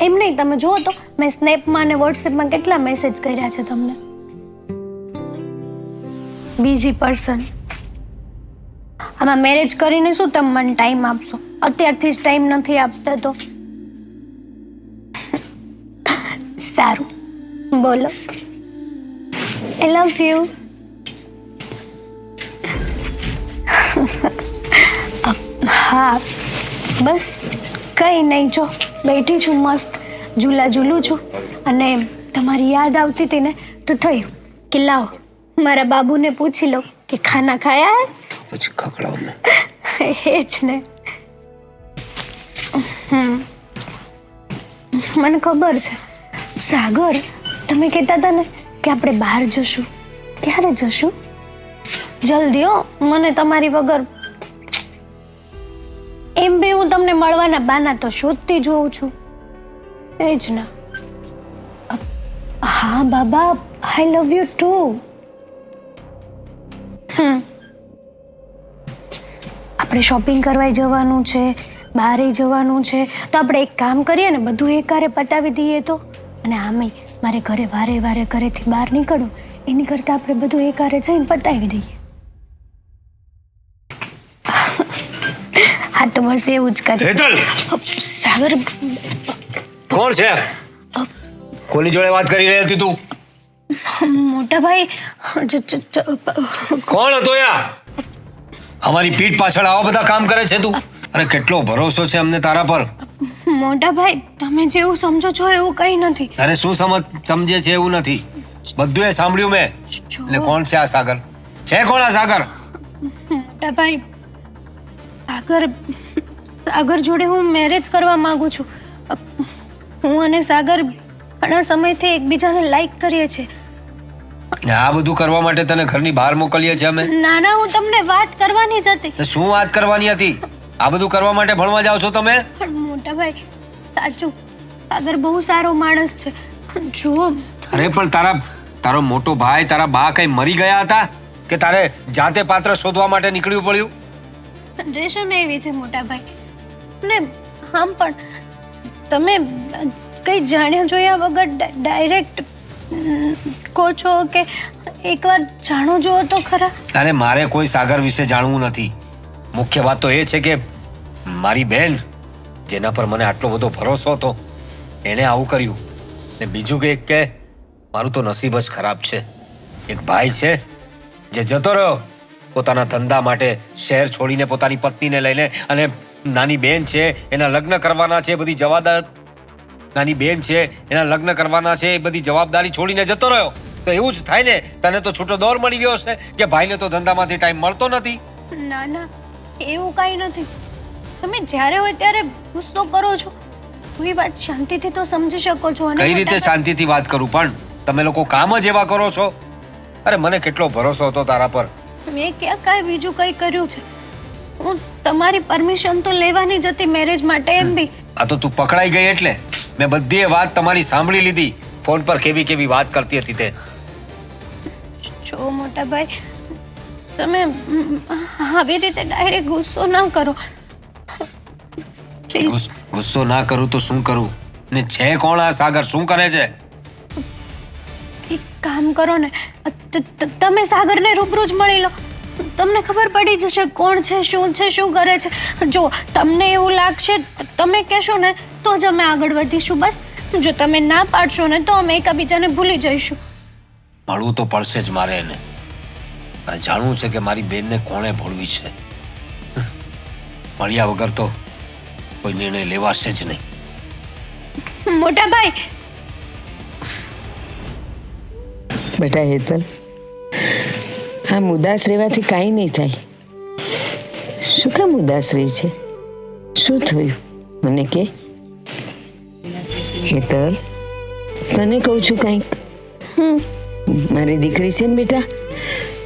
એમ નહીં, તમે જુઓ તો મેં સ્નેપમાં અને વોટ્સએપમાં કેટલા મેસેજ કર્યા છે તમને. બીજી પર્સન. આમાં મેરેજ કરીને શું તમે મને ટાઈમ આપશો? અત્યારથી જ ટાઈમ નથી આપતા તો સારું, બોલો. આઈ લવ યુ. હા બસ કંઈ નહીં, જો બેઠી છું મસ્ત, ઝૂલા ઝૂલું છું અને તમારી યાદ આવતી હતી ને તો થયું કે લાવો મારા બાબુને પૂછી લો કે ખાના ખાયા હે? પછી ખકડાવ ને. એ જ ને. મને ખબર છે સાગર, તમે કહેતા હતા ને કે આપણે બહાર જશું. ક્યારે જશું? જલ્દી હો, મને તમારી વગર. એમ બી હું તમને મળવાના બાના તો શોધતી જોઉં છું. એ જ ને. હા બાબા, આઈ લવ યુ ટુ. આપણે શોપિંગ કરવા જવાનું છે, બહારે જવાનું છે, તો આપણે એક કામ કરીએ ને, બધું એકારે પતાવી દઈએ તો. અને આમે મારે ઘરે વારે વારે ઘરેથી બહાર નીકળવું એની કરતાં આપણે બધું એકારે જઈને પતાવી દઈએ. હા તો બસ એવું જ કરીએ. હેતલ, સાગર, કોણ છે? કોની જોડે વાત કરી રહી હતી તું? મોટા ભાઈ. કોણ હતો યા? અમારી પીઠ પાછળ આવા બધા કામ કરે છે તું? અરે કેટલો ભરોસો છે અમને તારા પર. મોટા ભાઈ, તમે જેવું સમજો છો એવું કંઈ નથી. અરે શું સમજે છે એવું નથી, બધું એ સાંભળ્યું મેં. એટલે કોણ છે આ સાગર? છે કોણ આ સાગર? મોટા ભાઈ, સાગર જોડે હું મેરેજ કરવા માંગુ છું. હું અને સાગર ઘણા સમયથી એકબીજાને લાઈક કરીએ છીએ. આ બધું કરવા માટે તને ઘરની બહાર મોકલીએ છીએ અમે? ના ના, હું તમને વાત કરવાની જ હતી. તો શું વાત કરવાની હતી? આ બધું કરવા માટે ભણવા જાઓ છો તમે? પણ મોટા ભાઈ, સાચું સાગર બહુ સારો માણસ છે. જુઓ. અરે પણ તારો મોટો ભાઈ, તારા બા કઈ મરી ગયા હતા કે તારે જાતે પાત્ર શોધવા માટે નીકળવું પડ્યું? રેશન એવી છે મોટા ભાઈ. ને આમ પણ તમે કઈ જાણ્યા જોયા વગર ડાયરેક્ટ કહો છો કે એકવાર જાણો જુઓ તો ખરા. અરે મારે કોઈ સાગર વિશે જાણવું નથી. મુખ્ય વાત તો એ છે કે મારી બેન, જેના પર મને આટલો બધો ભરોસો હતો, એણે આવું કર્યું. ને બીજું કે મારું તો નસીબ જ ખરાબ છે. એક ભાઈ છે જે જતો રહ્યો પોતાના ધંધા માટે શહેર છોડીને પોતાની પત્નીને લઈને, અને નાની બેન છે એના લગ્ન કરવાના છે, બધી જવાબદારી છોડીને જતો રહ્યો. તો એવું જ થાય ને, તને તો છૂટો દોર મળી ગયો છે કે ભાઈને તો ધંધામાંથી ટાઈમ મળતો નથી. ના ના, એવું કાંઈ નથી. તમે જ્યારે હોય ત્યારે ગુસ્સો કરો છો. કોઈ વાત શાંતિથી તો સમજી શકો છો. અને કઈ રીતે શાંતિથી વાત કરું? પણ તમે લોકો કામ જ એવા કરો છો. અરે મને કેટલો ભરોસો હતો તારા પર. મેં ક્યાં કાંઈ બીજું કંઈ કર્યું છે? હું તમારી પરમિશન તો લેવાની જ હતી મેરેજ માટે. એમ બી આ તો તું પકડાઈ ગઈ એટલે મેં બધી એ વાત તમારી સાંભળી લીધી. ફોન પર કેવી વાત કરતી હતી તે. જો મોટા ભાઈ, તમે આવી રીતે ડાયરેક્ટ ગુસ્સો ના કરો. ગુસ્સો ના કરું તો શું કરું? ને છે કોણ આ સાગર? શું કરે છે? એક કામ કરો ને, તમે સાગરને રૂબરૂ જ મળી લો. તમને ખબર પડી જશે કોણ છે, શું કરે છે. જો તમને એવું લાગશે, તમે કહેશો ને તો જ અમે આગળ વધીશું. બસ જો તમે ના પાડશો ને તો અમે એકબીજાને ભૂલી જઈશું. મળવું તો પડશે જ મારે એને. અને જાણવું છે કે મારી બેનને કોણે ભોળવી છે. મળ્યા વગર તો કોઈ નિર્ણય લેવાશે જ નહીં. મોટા ભાઈ. બેટા હેતલ, આમ ઉદાસ રહેવાથી કાંઈ નહીં થાય. શું કામ ઉદાસ રહી છે? શું થયું મને કે? હેતલ, તને કહું છું કંઈક. મારી દીકરી છે ને બેટા,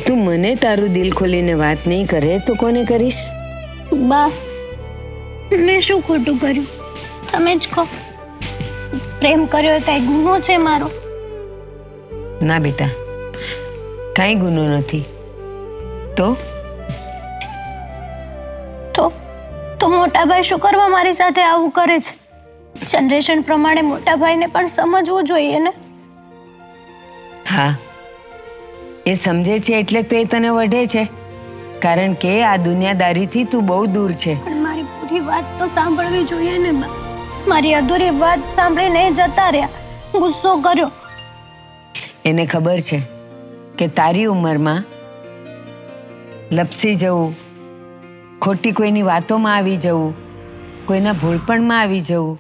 તું મને તારું દિલ ખોલીને વાત નહીં કરે તો કોને કરીશ? બા, મેં શું ખોટું કર્યું તમે જ કહો. પ્રેમ કર્યો એ કાંઈ ગુનો છે મારો? ના બેટા, કાંઈ ગુનો નથી. તો તો મોટા ભાઈ શું કરવા મારી સાથે આવું કરે છે? જનરેશન પ્રમાણે મોટા ભાઈને પણ સમજવું જોઈએ ને. હા, એ સમજે છે એટલે તો એ તને વઢે છે, કારણ કે આ દુનિયાદારીથી તું બહુ દૂર છે. પણ મારી પૂરી વાત તો સાંભળવી જોઈએ ને બા. મારી અધૂરી વાત સાંભળીને એ જતા રહ્યા, ગુસ્સો કર્યો. એને ખબર છે કે તારી ઉંમરમાં લપસી જવું, ખોટી કોઈની વાતોમાં આવી જવું, કોઈના ભૂલપણમાં આવી જવું,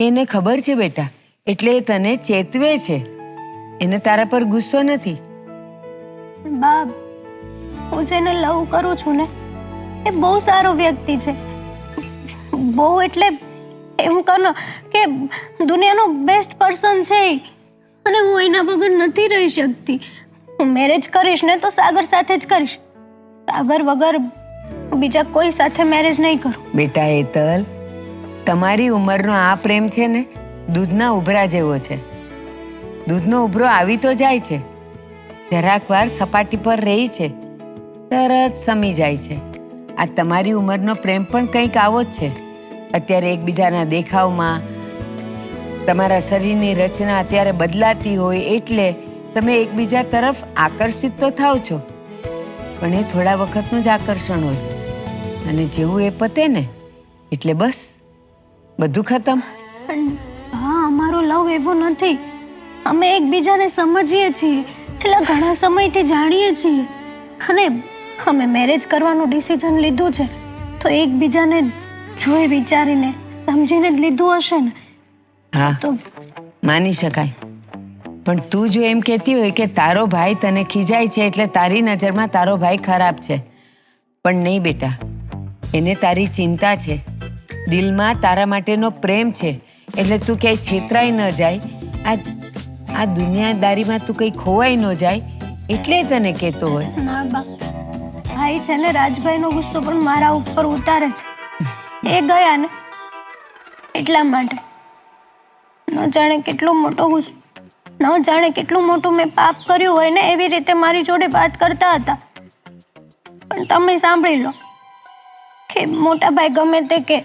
એને ખબર છે બેટા, એટલે એ તને ચેતવે છે. એને તારા પર ગુસ્સો નથી. બા, હું જેને લવ કરું છું ને એ બહુ સારો વ્યક્તિ છે. બહુ એટલે એમ કહો કે દુનિયાનો બેસ્ટ પર્સન છે એ. અને હું એના વગર નથી રહી શકતી. હું મેરેજ કરીશ ને તો સાગર સાથે જ કરીશ. સાગર વગર બીજા કોઈ સાથે મેરેજ નહીં કરું. બેટા હેતલ, તમારી ઉંમરનો આ પ્રેમ છે ને દૂધના ઉભરા જેવો છે. દૂધનો ઉભરો આવી તો જાય છે, જરાક વાર સપાટી પર રહી છે, તરત સમી જાય છે. આ તમારી ઉંમરનો પ્રેમ પણ કંઈક આવો જ છે. અત્યારે એકબીજાના દેખાવમાં તમારા શરીરની રચના અત્યારે બદલાતી હોય એટલે તમે એકબીજા તરફ આકર્ષિત તો થાવ છો, પણ એ થોડા વખતનું જ આકર્ષણ હોય, અને જેવું એ પતે ને એટલે બસ બધું ખતમ. પણ હા, અમારો લવ એવો નથી. અમે એકબીજાને સમજીએ છીએ, છેલ્લા ઘણા સમયથી જાણીએ છીએ, અને અમે મેરેજ કરવાનું ડિસિઝન લીધું છે તો એકબીજાને જોઈ વિચારીને સમજીને જ લીધું હશે ને. હા, તો માની શકાય. પણ તું જો એમ કહેતી હોય કે તારો ભાઈ તને ખીજાય છે એટલે તારી નજરમાં તારો ભાઈ ખરાબ છે, પણ નહીં બેટા, એને તારી ચિંતા છે, દિલમાં તારા માટેનો પ્રેમ છે, એટલે તું ક્યાંય છેતરાઈ ન જાય, આ દુનિયાદારીમાં તું કંઈ ખોવાઈ ન જાય એટલે તને કહેતો હોય. ના બા, ભાઈ છે ને રાજભાઈનો ગુસ્સો પણ મારા ઉપર ઉતારે છે. એ ગયા ને એટલા માટે. ન જાણે કેટલો મોટો ગુસ્સો, ન જાણે કેટલું મોટું મેં પાપ કર્યું હોય ને એવી રીતે મારી જોડે વાત કરતા હતા. પણ તમે સાંભળી લો કે મોટા ભાઈ ગમે તે કે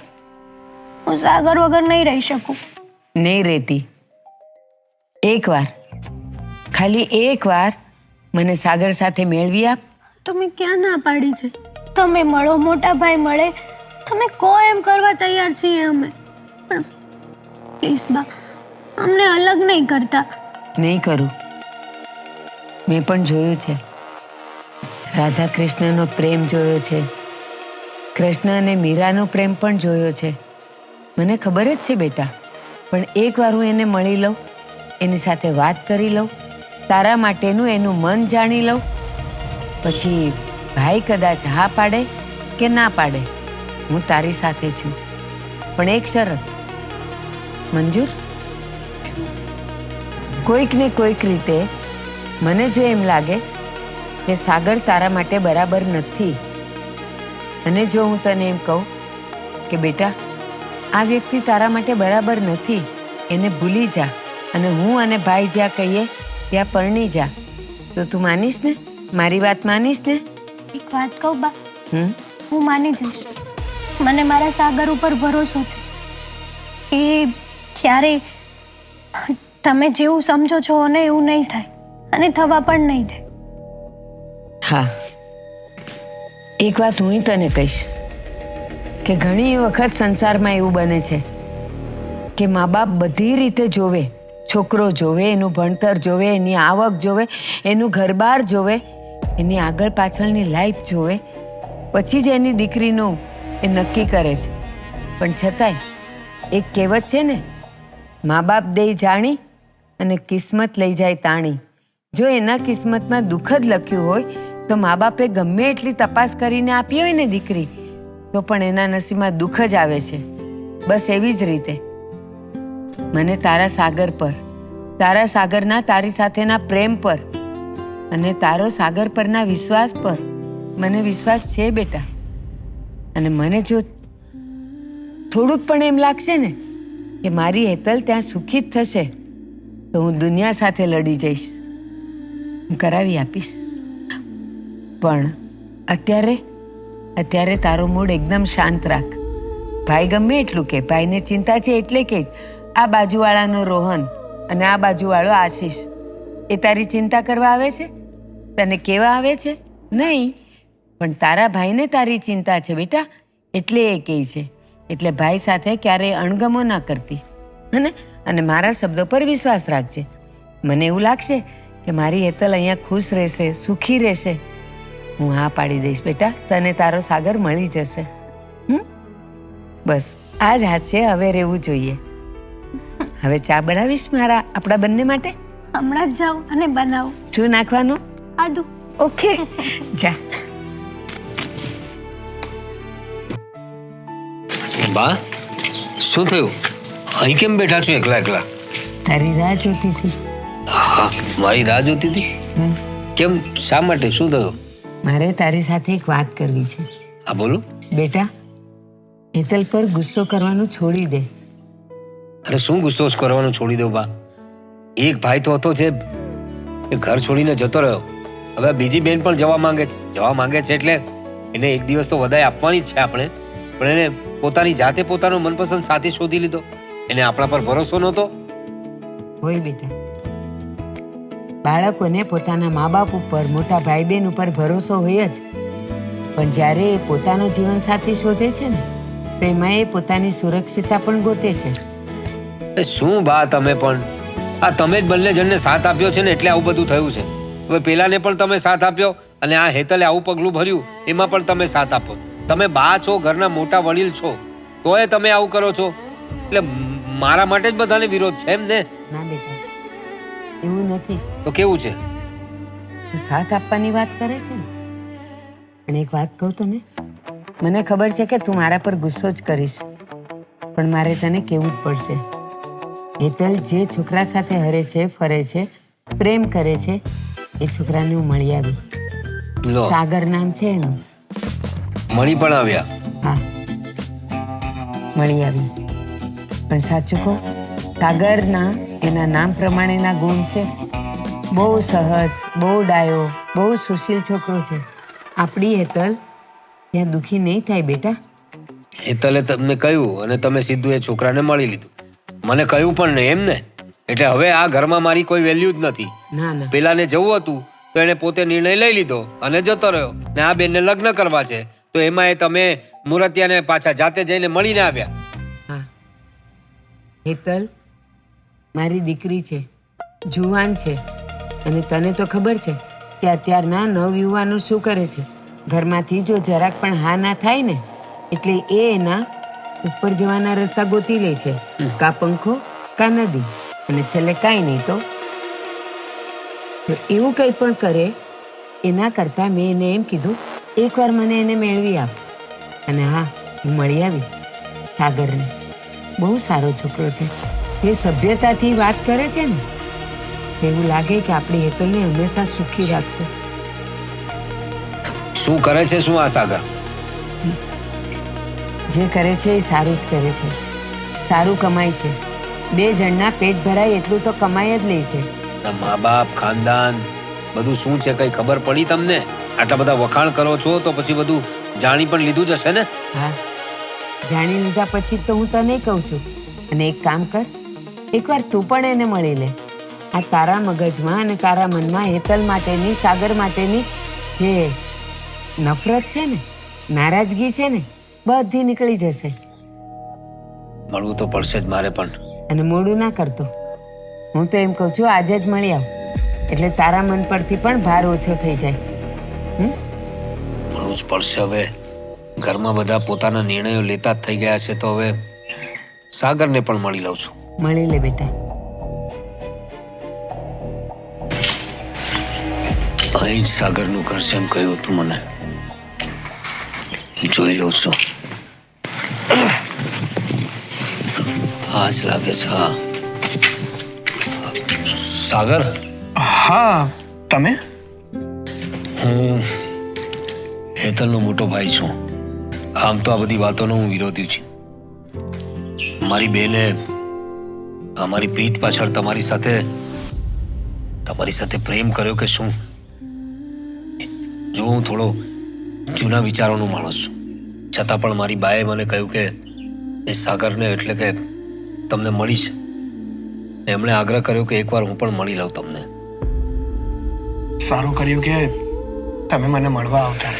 હું સાગર વગર નહીં રહી શકું. નહીં રહેતી. એકવાર, ખાલી એકવાર મને સાગર સાથે મેળવી આપ. તમે ક્યાં ના પાડી છે? તમે મળો, મોટા ભાઈ મળે, તમે કો એમ કરવા તૈયાર છીએ અમે. પણ પ્લીઝ બા, અમને અલગ નહીં કરતા. નહીં કરું. મેં પણ જોયું છે, રાધા કૃષ્ણનો પ્રેમ જોયો છે, કૃષ્ણ અને મીરાનો પ્રેમ પણ જોયો છે. મને ખબર જ છે બેટા, પણ એકવાર હું એને મળી લઉં, એની સાથે વાત કરી લઉં, તારા માટેનું એનું મન જાણી લઉં, પછી ભાઈ કદાચ હા પાડે કે ના પાડે, હું તારી સાથે છું. પણ એક શરત. મંજૂર? કોઈક ને કોઈક રીતે મને જો એમ લાગે કે સાગર તારા માટે બરાબર નથી, અને જો હું તને એમ કહું કે બેટા આ વ્યક્તિ તારા માટે બરાબર નથી, એને ભૂલી જા, અને હું અને ભાઈ જ્યાં કહીએ ત્યાં પરણી જા, તો તું માનીશ ને? મારી વાત માનીશ ને? એક વાત કહું બા, હમ હું માની જઈશ. મને મારા સાગર ઉપર ભરોસો છે. એ ક્યારેય તમે જેવું સમજો છો ને એવું નહીં થાય, અને થવા પણ નહીં દે. હા, એક વાત હું તને કહીશ કે ઘણી વખત સંસારમાં એવું બને છે કે મા બાપ બધી રીતે જોવે, છોકરો જોવે, એનું ભણતર જોવે, એની આવક જોવે, એનું ઘરબાર જોવે, એની આગળ પાછળની લાઈફ જોવે, પછી જ એની દીકરીનું એ નક્કી કરે છે. પણ છતાંય એક કહેવત છે ને, મા બાપ દે જાણી અને કિસ્મત લઈ જાય તાણી. જો એના કિસ્મતમાં દુઃખ જ લખ્યું હોય તો મા બાપે ગમે એટલી તપાસ કરીને આપી હોય ને દીકરી, તો પણ એના નસીબમાં દુઃખ જ આવે છે. બસ એવી જ રીતે મને તારા સાગર પર, તારા સાગરના તારી સાથેના પ્રેમ પર, અને તારો સાગર પરના વિશ્વાસ પર મને વિશ્વાસ છે બેટા. અને મને જો થોડુંક પણ એમ લાગશે ને કે મારી હેતલ ત્યાં સુખી જ થશે તો હું દુનિયા સાથે લડી જઈશ, હું કરાવી આપીશ. પણ અત્યારે તારો મૂડ એકદમ શાંત રાખ. ભાઈ ગમે એટલું કે, ભાઈને ચિંતા છે એટલે કે આ બાજુવાળાનો રોહન અને આ બાજુવાળો આશીષ એ તારી ચિંતા કરવા આવે છે, તને કેવા આવે છે? નહીં, પણ તારા ભાઈને તારી ચિંતા છે બેટા, એટલે એ કહે છે. એટલે ભાઈ સાથે ક્યારેય અણગમો ના કરતી, હને? અને મારા શબ્દો પર વિશ્વાસ રાખજે. મને એવું લાગશે કે મારી હેતલ અહીંયા ખુશ રહેશે, સુખી રહેશે, હું હા પાડી દઈશ બેટા, તને તારો સાગર મળી જશે. બસ આ જ હાસ્ય હવે રહેવું જોઈએ. હવે ચા બનાવીશ આપણા બંને માટે? હમણાં જ જાઉં અને બનાવું. શું નાખવાનું? આદુ. ઓકે, જા. બા, શું થયું? અહીં કેમ બેઠા છો એકલા એકલા? તારી રાહ જોતી હતી. હા, મારી રાહ જોતી હતી? કેમ, શા માટે, શું થયું? મારે તારી સાથે એક વાત કરવી છે. હા બોલો. બેટા, હેતલ પર ગુસ્સો કરવાનું છોડી દે. અરે શું ગુસ્સો કરવાનું છોડી દઉં બા? એક ભાઈ તો હતો જે ઘર છોડીને જતો રહ્યો. હવે બીજી બેન પણ જવા માંગે છે એટલે એને એક દિવસ તો વધારે આપવાની જ છે આપણે. પણ એને પોતાની જાતે પોતાનો મનપસંદ સાથી શોધી લીધો. એને આપણા પર ભરોસો નહોતો. હોય બેટા, બાળકોને પોતાના મા બાપ ઉપર, મોટા ભાઈ બહેન ઉપર ભરોસો હોય જ, પણ જ્યારે એ પોતાનો જીવન સાથી શોધે છે ને તો એમાં એ પોતાની સુરક્ષિતતા પણ ગોતે છે. શું બા તમે પણ, આ તમે જ બંને જણને સાથ આપ્યો છે ને એટલે આવું બધું થયું છે. હવે પેલાને પણ તમે સાથ આપ્યો અને આ હેતલે આવું પગલું ભર્યું એમાં પણ તમે સાથ આપો. તમે બા છો, ઘરના મોટા વડીલ છો, તોય તમે આવું કરો છો. એટલે મારા માટે જ બધાને વિરોધ છે એમ ને? ના બેટા, એવું નથી. તો કેવું છે? તું સાથ આપવાની વાત કરે છે ને, પણ એક વાત કહું તને, મને ખબર છે કે તું મારા પર ગુસ્સો જ કરીશ, પણ મારે તને કહેવું જ પડશે. હેતલ જે છોકરા સાથે હરે છે, ફરે છે, પ્રેમ કરે છે, એ છોકરાને હું મળી આવી. લો, સાગર નામ છે એનું. મળી પણ આવ્યા? હા, મળી આવી. પણ સાચું કહું, સાગરના એના નામ પ્રમાણેના ગુણ છે. બહુ સહજ, બહુ ડાયો, બહુ સુશીલ છોકરો છે. આપણી હેતલ ત્યાં દુઃખી નહીં થાય બેટા. હેતલે તમને કહ્યું અને તમે સીધું એ છોકરાને મળી લીધું. મને કહ્યું પણ નહીં એમ ને? એટલે હવે આ ઘરમાં મારી કોઈ વેલ્યુ જ નથી. ના ના, પેલાને જવું હતું તો એને પોતે નિર્ણય લઈ લીધો અને જતો રહ્યો. ને આ બેનને લગ્ન કરવા છે તો એમાં એ તમે મુરતિયાને પાછા જાતે જઈને મળીને આવ્યા. હા, હેતલ મારી દીકરી છે, જુવાન છે, અને તને તો ખબર છે કે અત્યારના નવયુવાનો શું કરે છે. ઘરમાંથી જો જરાક પણ હા ના થાય ને એટલે એ એના ઉપર જવાના રસ્તા ગોતી લે છે, કા પંખો કા નદી, અને છેલ્લે કાંઈ નહીં તો એવું કંઈ પણ કરે. એના કરતાં મેં એને એમ કીધું એકવાર મને એને મેળવી આપ. અને હા, હું મળી આવી સાગરને. બહુ સારો છોકરો છે. એ સભ્યતાથી વાત કરે છે ને, એવું લાગે કે આપણી હેતલને હંમેશા સુખી રાખશે. શું કરે છે શું આ સાગર? જે કરે છે એ સારું જ કરે છે, સારું કમાય છે. બે જણના પેટ ભરાય એટલું તો કમાઈ જ લે છે. મા બાપ, ખાનદાન બધું શું છે કઈ ખબર પડી તમને? આટલા બધા વખાણ કરો છો તો પછી બધું જાણી પણ લીધું જ હશે ને? હા, જાણી લીધા પછી તો હું તને કહું છું. અને એક કામ કર, એકવાર તું પણ એને મળી લે. આ તારા મગજમાં અને તારા મનમાં હેતલ માટેની, સાગર માટેની જે નફરત છે ને, નારાજગી છે ને, બધી નીકળી જશે. મળવું તો પડશે જ મારે પણ. અને મોડું ના કરતો. હું તો એમ કહું છું આજે જ મળી આવ, એટલે તારા મન પરથી પણ ભાર ઓછો થઈ જાય. મળવું જ પડશે. હવે ઘરમાં બધા પોતાના નિર્ણયો લેતા જ થઈ ગયા છે તો હવે સાગરને પણ મળી લઉં છું. મળી લે બેટા. અહીં જ સાગરનું ઘર છે એમ કહ્યું હતું મને. જોઈ લઉં છું. હા જ લાગે છે. હા, સાગર. હા, તમે? હું હેતલનો મોટો ભાઈ છું. આમ તો આ બધી વાતોનો હું વિરોધી છું, મારી બેને અમારી પીઠ પાછળ તમારી સાથે પ્રેમ કર્યો કે શું? જો હું થોડો જૂના વિચારોનો માણસ છું, છતાં પણ મારી બાએ મને કહ્યું કે એ સાગરને એટલે કે તમને મળીશ. એમણે આગ્રહ કર્યો કે એકવાર હું પણ મળી લઉં તમને. સારું કર્યું કે તમે મને મળવા આવતા.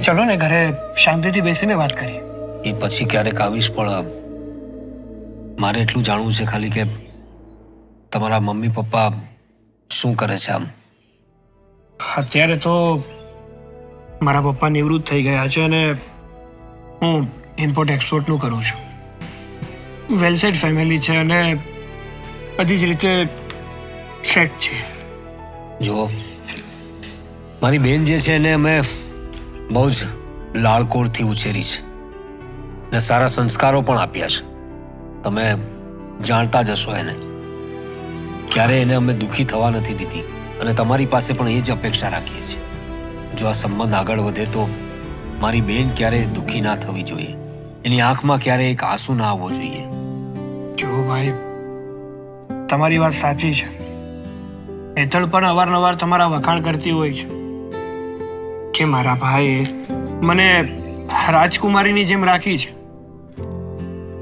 ચલો ને ઘરે શાંતિથી બેસીને વાત કરીએ. એ પછી ક્યારેક આવીશ, પણ મારે એટલું જાણવું છે ખાલી કે તમારા મમ્મી પપ્પા શું કરે છે આમ? અત્યારે તો મારા પપ્પા નિવૃત્ત થઈ ગયા છે અને હું ઇમ્પોર્ટ એક્સપોર્ટનું કરું છું. વેલસેટ ફેમિલી છે અને બધી જ રીતે સેટ છે. જુઓ, મારી બેન જે છે એને અમે બહુ જ લાળકોળથી ઉછેરી છે ને સારા સંસ્કારો પણ આપ્યા છે. તમે જાણતા જ હશો એને. ક્યારે એને અમે દુઃખી થવા નથી દીધી અને તમારી પાસે પણ એ જ અપેક્ષા રાખીએ છીએ. જો આ સંબંધ આગળ વધે તો મારી બેન ક્યારેય દુઃખી ના થવી જોઈએ, એની આંખમાં ક્યારેય એક આંસુ ના આવવો જોઈએ. જો ભાઈ, તમારી વાત સાચી છે. હેતલ પણ અવારનવાર તમારા વખાણ કરતી હોય છે કે મારા ભાઈએ મને રાજકુમારીની જેમ રાખી છે,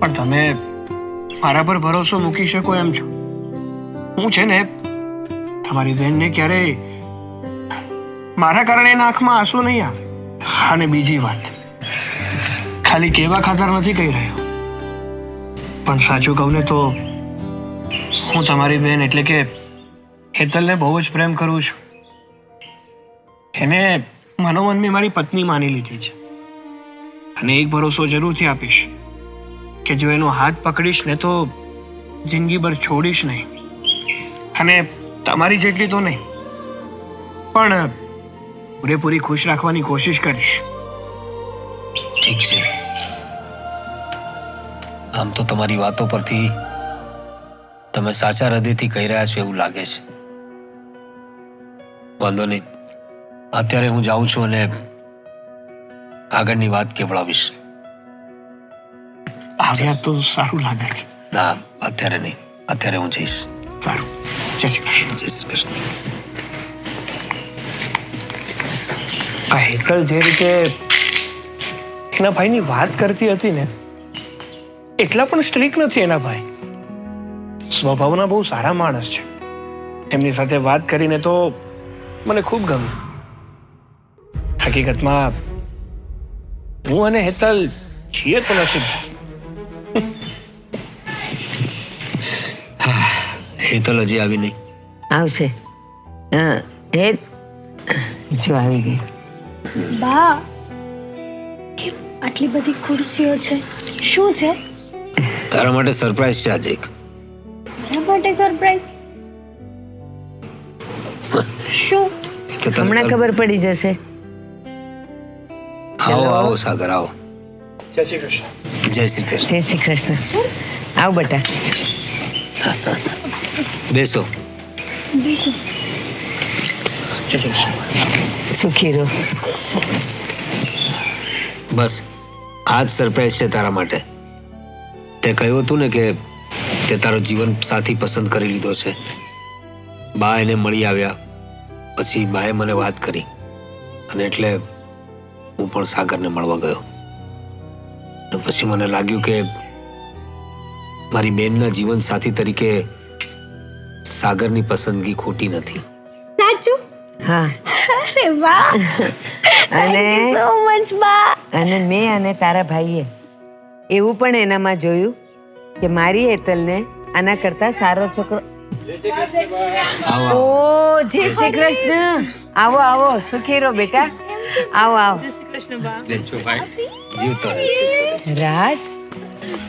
પણ તમે મારા પર ભરોસો મૂકી શકો એમ છો. હું છે ને તમારી બહેનને ક્યારેય મારા કારણે એના આંખમાં આંસુ નહીં આવે. અને બીજી વાત, ખાલી કહેવા ખાતર નથી કહી રહ્યો, પણ સાચું કહું ને તો હું તમારી બહેન એટલે કે હેતલને બહુ જ પ્રેમ કરું છું. એને મનોમન મેં મારી પત્ની માની લીધી છે અને એક ભરોસો જરૂરથી આપીશ કે જો એનો હાથ પકડીશ ને તો જિંદગીભર છોડીશ નહીં. અને તમારી જેટલી તો નહીં, પણ પૂરેપૂરી ખુશ રાખવાની કોશિશ કરીશ. ઠીક છે. આમ તો તમારી વાતો પરથી તમે સાચા હૃદયથી કહી રહ્યા છો એવું લાગે છે. વાંધો નહીં, અત્યારે હું જાઉં છું અને આગળની વાત કેવડાવીશ. આવ્યા તો સારું લાગે છે. ના, અત્યારે નહીં, અત્યારે હું જઈશ. સારું, જય શ્રી કૃષ્ણ. જય શ્રી કૃષ્ણ. આ હેતલ જે રીતે એના ભાઈની વાત કરતી હતી ને, એટલા પણ સ્ટ્રીક નથી એના ભાઈ. સ્વભાવના બહુ સારા માણસ છે. એમની સાથે વાત કરીને તો મને ખૂબ ગમ્યું. હકીકતમાં હું અને હેતલ છીએ તો નસીબ. હેતલ હજી આવી નહીં? આવશે. હા, એ જો આવી ગઈ. બા, કેમ આટલી બધી ખુરશીઓ છે? શું છે? તારા માટે સરપ્રાઈઝ છે આજે એક. મારા માટે સરપ્રાઈઝ? શું? એ તો તને હમણાં ખબર પડી જશે. આવો આવો સાગર, આવો. જય શ્રી કૃષ્ણ. જય શ્રી કૃષ્ણ. જય શ્રી કૃષ્ણ. આવ બેટા. બેસો. બીજું? જય શ્રી કૃષ્ણ. સુખી રહો. બસ આ જ સરપ્રાઈઝ છે તારા માટે. તે કહ્યું હતું ને કે તે તારો જીવન સાથી પસંદ કરી લીધો છે. બા એને મળી આવ્યા પછી બાએ મને વાત કરી અને એટલે હું પણ સાગરને મળવા ગયો. અને પછી મને લાગ્યું કે મારી બેનના જીવન સાથી તરીકે સાગરની પસંદગી ખોટી નથી. સાચું? હા. અરે વાહ, અને સો મચ બા. અને મેં અને તારા ભાઈએ એવું પણ એનામાં જોયું કે મારી હેતલને આના કરતા સારો છોકરો. આવો ઓ જય શ્રી કૃષ્ણ. આવો આવો, સુખી રહો બેટા. આવો આવો. બેસો ભાઈ. જીવતો રહે, જીવતો રહે. રાજ,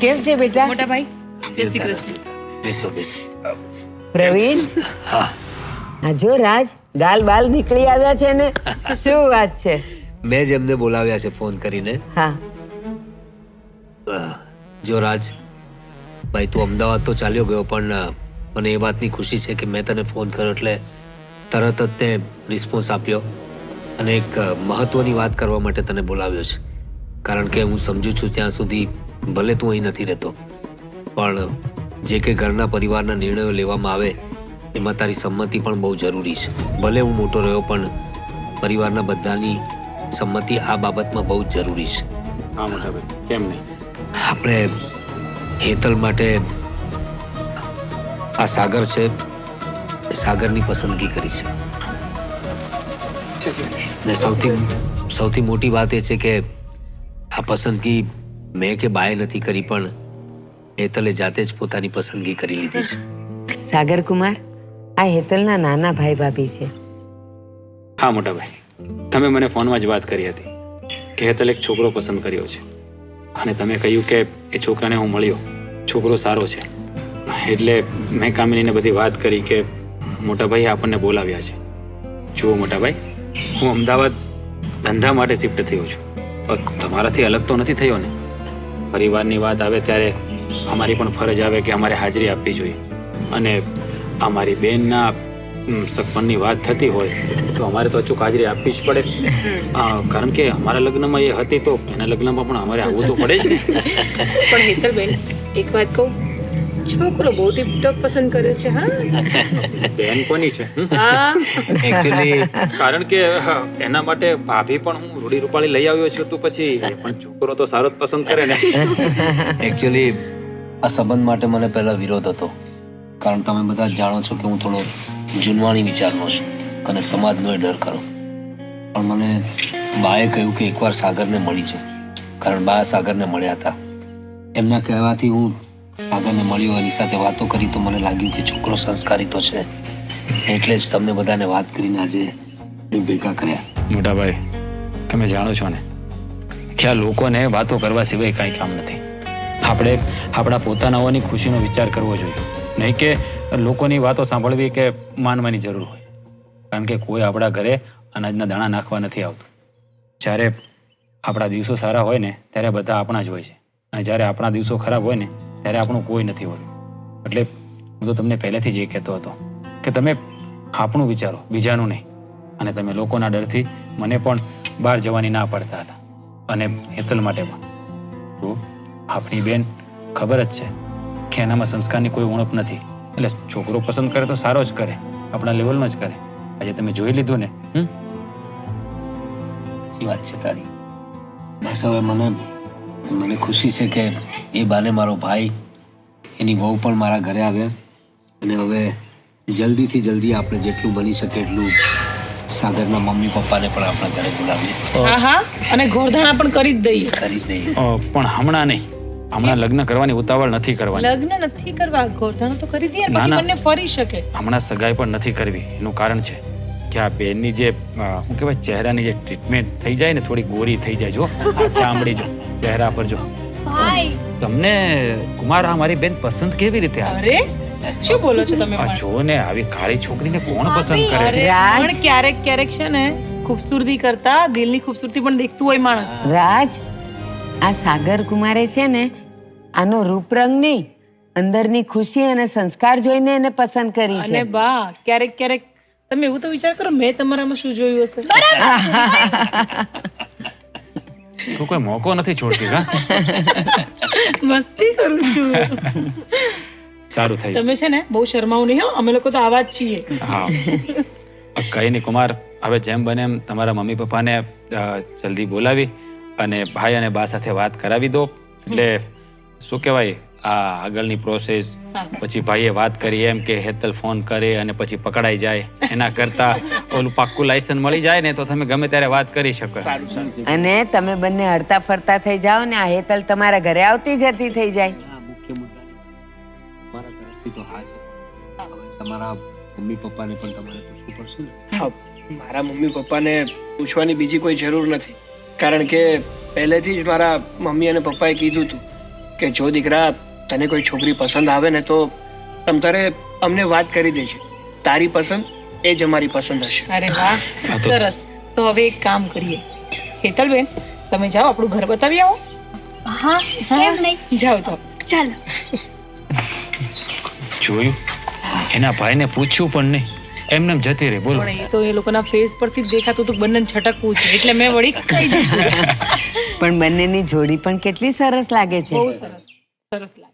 કેમ છે બેટા? મોટા ભાઈ, જીવતા રહે, જીવતા રહે. બેસો બેસો. પ્રવીણ. હા, હા જો રાજ, ગાલ બાલ નીકળી આવ્યા છે ને. શું વાત છે? મેં જ એમને બોલાવ્યા છે ફોન કરીને. હા. જો રાજ ભાઈ, તું અમદાવાદ તો ચાલ્યો ગયો, પણ મને એ વાતની ખુશી છે કે મેં તને ફોન કર્યો એટલે તરત જ તે રિસ્પોન્સ આપ્યો અને એક મહત્વની વાત કરવા માટે તને બોલાવ્યો છે. કારણ કે હું સમજુ છું ત્યાં સુધી ભલે તું અહીં નથી રહેતો, પણ જે કે ઘરના પરિવારના નિર્ણયો લેવામાં આવે એમાં તારી સંમતિ પણ બહુ જરૂરી છે. ભલે હું મોટો રહ્યો પણ પરિવારના બધાની સંમતિ આ બાબતમાં બહુ જ જરૂરી છે. હા મોટા ભાઈ, કેમ નહીં? આપણે હેતલ માટે આ સાગર છે, એ સાગરની પસંદગી કરી છે. ને સૌથી મોટી વાત એ છે કે આ પસંદગી મેં કે બાએ નથી કરી, પણ હેતલે જાતે જ પોતાની પસંદગી કરી લીધી છે. સાગર કુમાર, આ હેતલના નાના ભાઈ ભાભી છે. હા મોટા ભાઈ, તમે મને ફોનમાં જ વાત કરી હતી કે હેતલ એક છોકરો પસંદ કર્યો છે અને તમે કહ્યું કે એ છોકરાને હું મળ્યો, છોકરો સારો છે. એટલે મેં કામિનીને બધી વાત કરી કે મોટા ભાઈ આપણને બોલાવ્યા છે. જુઓ મોટા ભાઈ, હું અમદાવાદ ધંધા માટે શિફ્ટ થયો છું. તમારાથી અલગ તો નથી થયો ને? પરિવારની વાત આવે ત્યારે અમારી પણ ફરજ આવે કે અમારે હાજરી આપવી જોઈએ. અને અમારી બેનના સગપણની વાત થતી હોય તો અમારે તો અચૂક હાજરી આપવી જ પડે. કારણ કે અમારા લગ્નમાં એ હતી તો એના લગ્નમાં પણ અમારે આવવું તો પડે જ ને. પણ હેતલબેન, એક વાત કહું, છોકરો બહુ ટીપટોપ પસંદ કર્યો છે. હા બેન કોની છે? હા, એકચ્યુઅલી કારણ કે એના માટે ભાભી પણ હું રૂડી રૂપાળી લઈ આવ્યો છું, તો પછી એ પણ છોકરો તો સારો જ પસંદ કરે ને. એકચ્યુઅલી આ સંબંધ માટે મને પહેલા વિરોધ હતો, કારણ તમે બધા જ જાણો છો કે હું થોડો જૂનવાણી વિચારનો છું અને સમાજનો એ ડર ખરો. પણ મને બાએ કહ્યું કે એકવાર સાગરને મળી જાઉં, કારણ બા સાગરને મળ્યા હતા. એમના કહેવાથી હું સાગરને મળ્યો, એની સાથે વાતો કરી તો મને લાગ્યું કે છોકરો સંસ્કારી તો છે, એટલે જ તમને બધાને વાત કરીને આજે અહીં ભેગા કર્યા. મોટા ભાઈ, તમે જાણો છો ને કે આ લોકોને વાતો કરવા સિવાય કાંઈ કામ નથી. આપણે આપણા પોતાનાઓની ખુશીનો વિચાર કરવો જોઈએ, નહીં કે લોકોની વાતો સાંભળવી કે માનવાની જરૂર હોય. કારણ કે કોઈ આપણા ઘરે અનાજના દાણા નાખવા નથી આવતું. જ્યારે આપણા દિવસો સારા હોય ને ત્યારે બધા આપણા જ હોય છે, અને જ્યારે આપણા દિવસો ખરાબ હોય ને ત્યારે આપણું કોઈ નથી હોતું. એટલે હું તો તમને પહેલેથી જ એ કહેતો હતો કે તમે આપણું વિચારો, બીજાનું નહીં. અને તમે લોકોના ડરથી મને પણ બહાર જવાની ના પાડતા હતા, અને હેતલ માટે પણ. તો આપણી બેન ખબર જ છે કે એનામાં સંસ્કારની કોઈ ઉણપ નથી. એટલે છોકરો પસંદ કરે તો સારો જ કરે, આપણા લેવલનો જ કરે. આજે તમે જોઈ લીધું ને. સાચી વાત છે તારી. બસ હવે મને ખુશી છે કે એ બાને મારો ભાઈ, એની વહુ પણ મારા ઘરે આવ્યા, અને હવે જલ્દીથી જલ્દી આપણે જેટલું બની શકે એટલું સાગરના મમ્મી પપ્પાને પણ આપણા ઘરે બોલાવીએ. હા હા, અને ગોરધાણા પણ કરી જ દઈએ. કરી દઈએ. પણ હમણાં નહીં, હમણાં લગ્ન કરવાની ઉતાવળ નથી કરવાની. લગ્ન નથી કરવા, ગોરધાણા તો કરી દઈએ, ના, પછી ના. બંને ફરી શકે. હમણાં સગાઈ પણ નથી કરવી. એનું કારણ છે કે આ બેનની જે શું કહેવાય, ચહેરાની જે ટ્રીટમેન્ટ થઈ જાય ને, થોડી ગોરી થઈ જાય. જો આ ચામડી, જો ચહેરા પર, જો ભાઈ તમને કુમાર આ મારી બેન પસંદ કેવી રીતે આવે? અરે શું બોલો છો તમે? આ જો ને, આવી કાળી છોકરીને કોણ પસંદ કરે? અરે રાજ. પણ ક્યારેક ક્યારેક છે ને, ખૂબસૂરતી કરતા દિલની ખૂબસૂરતી પણ દેખતું હોય માણસ. રાજ, આ સાગર કુમારે છે ને આનો રૂપરંગ નહીં, અંદરની ખુશી અને સંસ્કાર જોઈને એને પસંદ કરી અને છે. બા, ક્યારેક ક્યારેક તમે એવું તો વિચાર કરો, મેં તમારામાં શું જોયું હશે? તું કોઈ મોકો નથી છોડતી. હા, મસ્તી કરું છું. સારું થયું. તમે છે ને બહુ શરમાવું નહીં હો, અમે લોકો તો આવા જ છીએ. હા, કઈ નહીં કુમાર, હવે જેમ બને એમ તમારા મમ્મી પપ્પાને જલ્દી બોલાવી અને ભાઈ અને બા સાથે વાત કરાવી દો. એટલે શું કહેવાય, આ આગળની પ્રોસેસ પછી ભાઈએ વાત કરી એમ કે હેતલ ફોન કરે અને પછી પકડાઈ જાય, એના કરતા ઓલું પાક્કું લાયસન્સ મળી જાય ને તો તમે ગમે ત્યારે વાત કરી શકો. અને તમે બંને હરતા ફરતા થઈ જાઓ ને આ હેતલ તમારા ઘરે આવતી જતી થઈ જાય. મુખ્ય મુદ્દા મારા તરફથી તો હા છે. હવે તમારા મમ્મી પપ્પાને પણ તમારે પૂછવું પડશે ને. હા, મારા મમ્મી પપ્પાને પૂછવાની બીજી કોઈ જરૂર નથી, કારણ કે પહેલેથી જ મારા મમ્મી અને પપ્પાએ કીધું હતું કે જો દીકરા તને કોઈ છોકરી પસંદ આવે ને તો તમ તારે અમને વાત કરી દેજે, તારી પસંદ એ જ અમારી પસંદ હશે. અરે વાહ, સરસ. તો હવે એક કામ કરીએ, હેતલબેન તમે જાઓ, આપણું ઘર બતાવી આવો. હા કેમ નહીં, જાઓ જાઓ. ચાલો. જોયું, એના ભાઈને પૂછ્યું પણ નહીં, એમને એમ જતી રહી. બોલો. પણ એ તો એ લોકોના ફેસ પરથી જ દેખાતું હતું બંને છટકવું છે, એટલે મેં વળી કહી દીધું. પણ બંનેની જોડી પણ કેટલી સરસ લાગે છે બહુ સરસ સરસ લાગે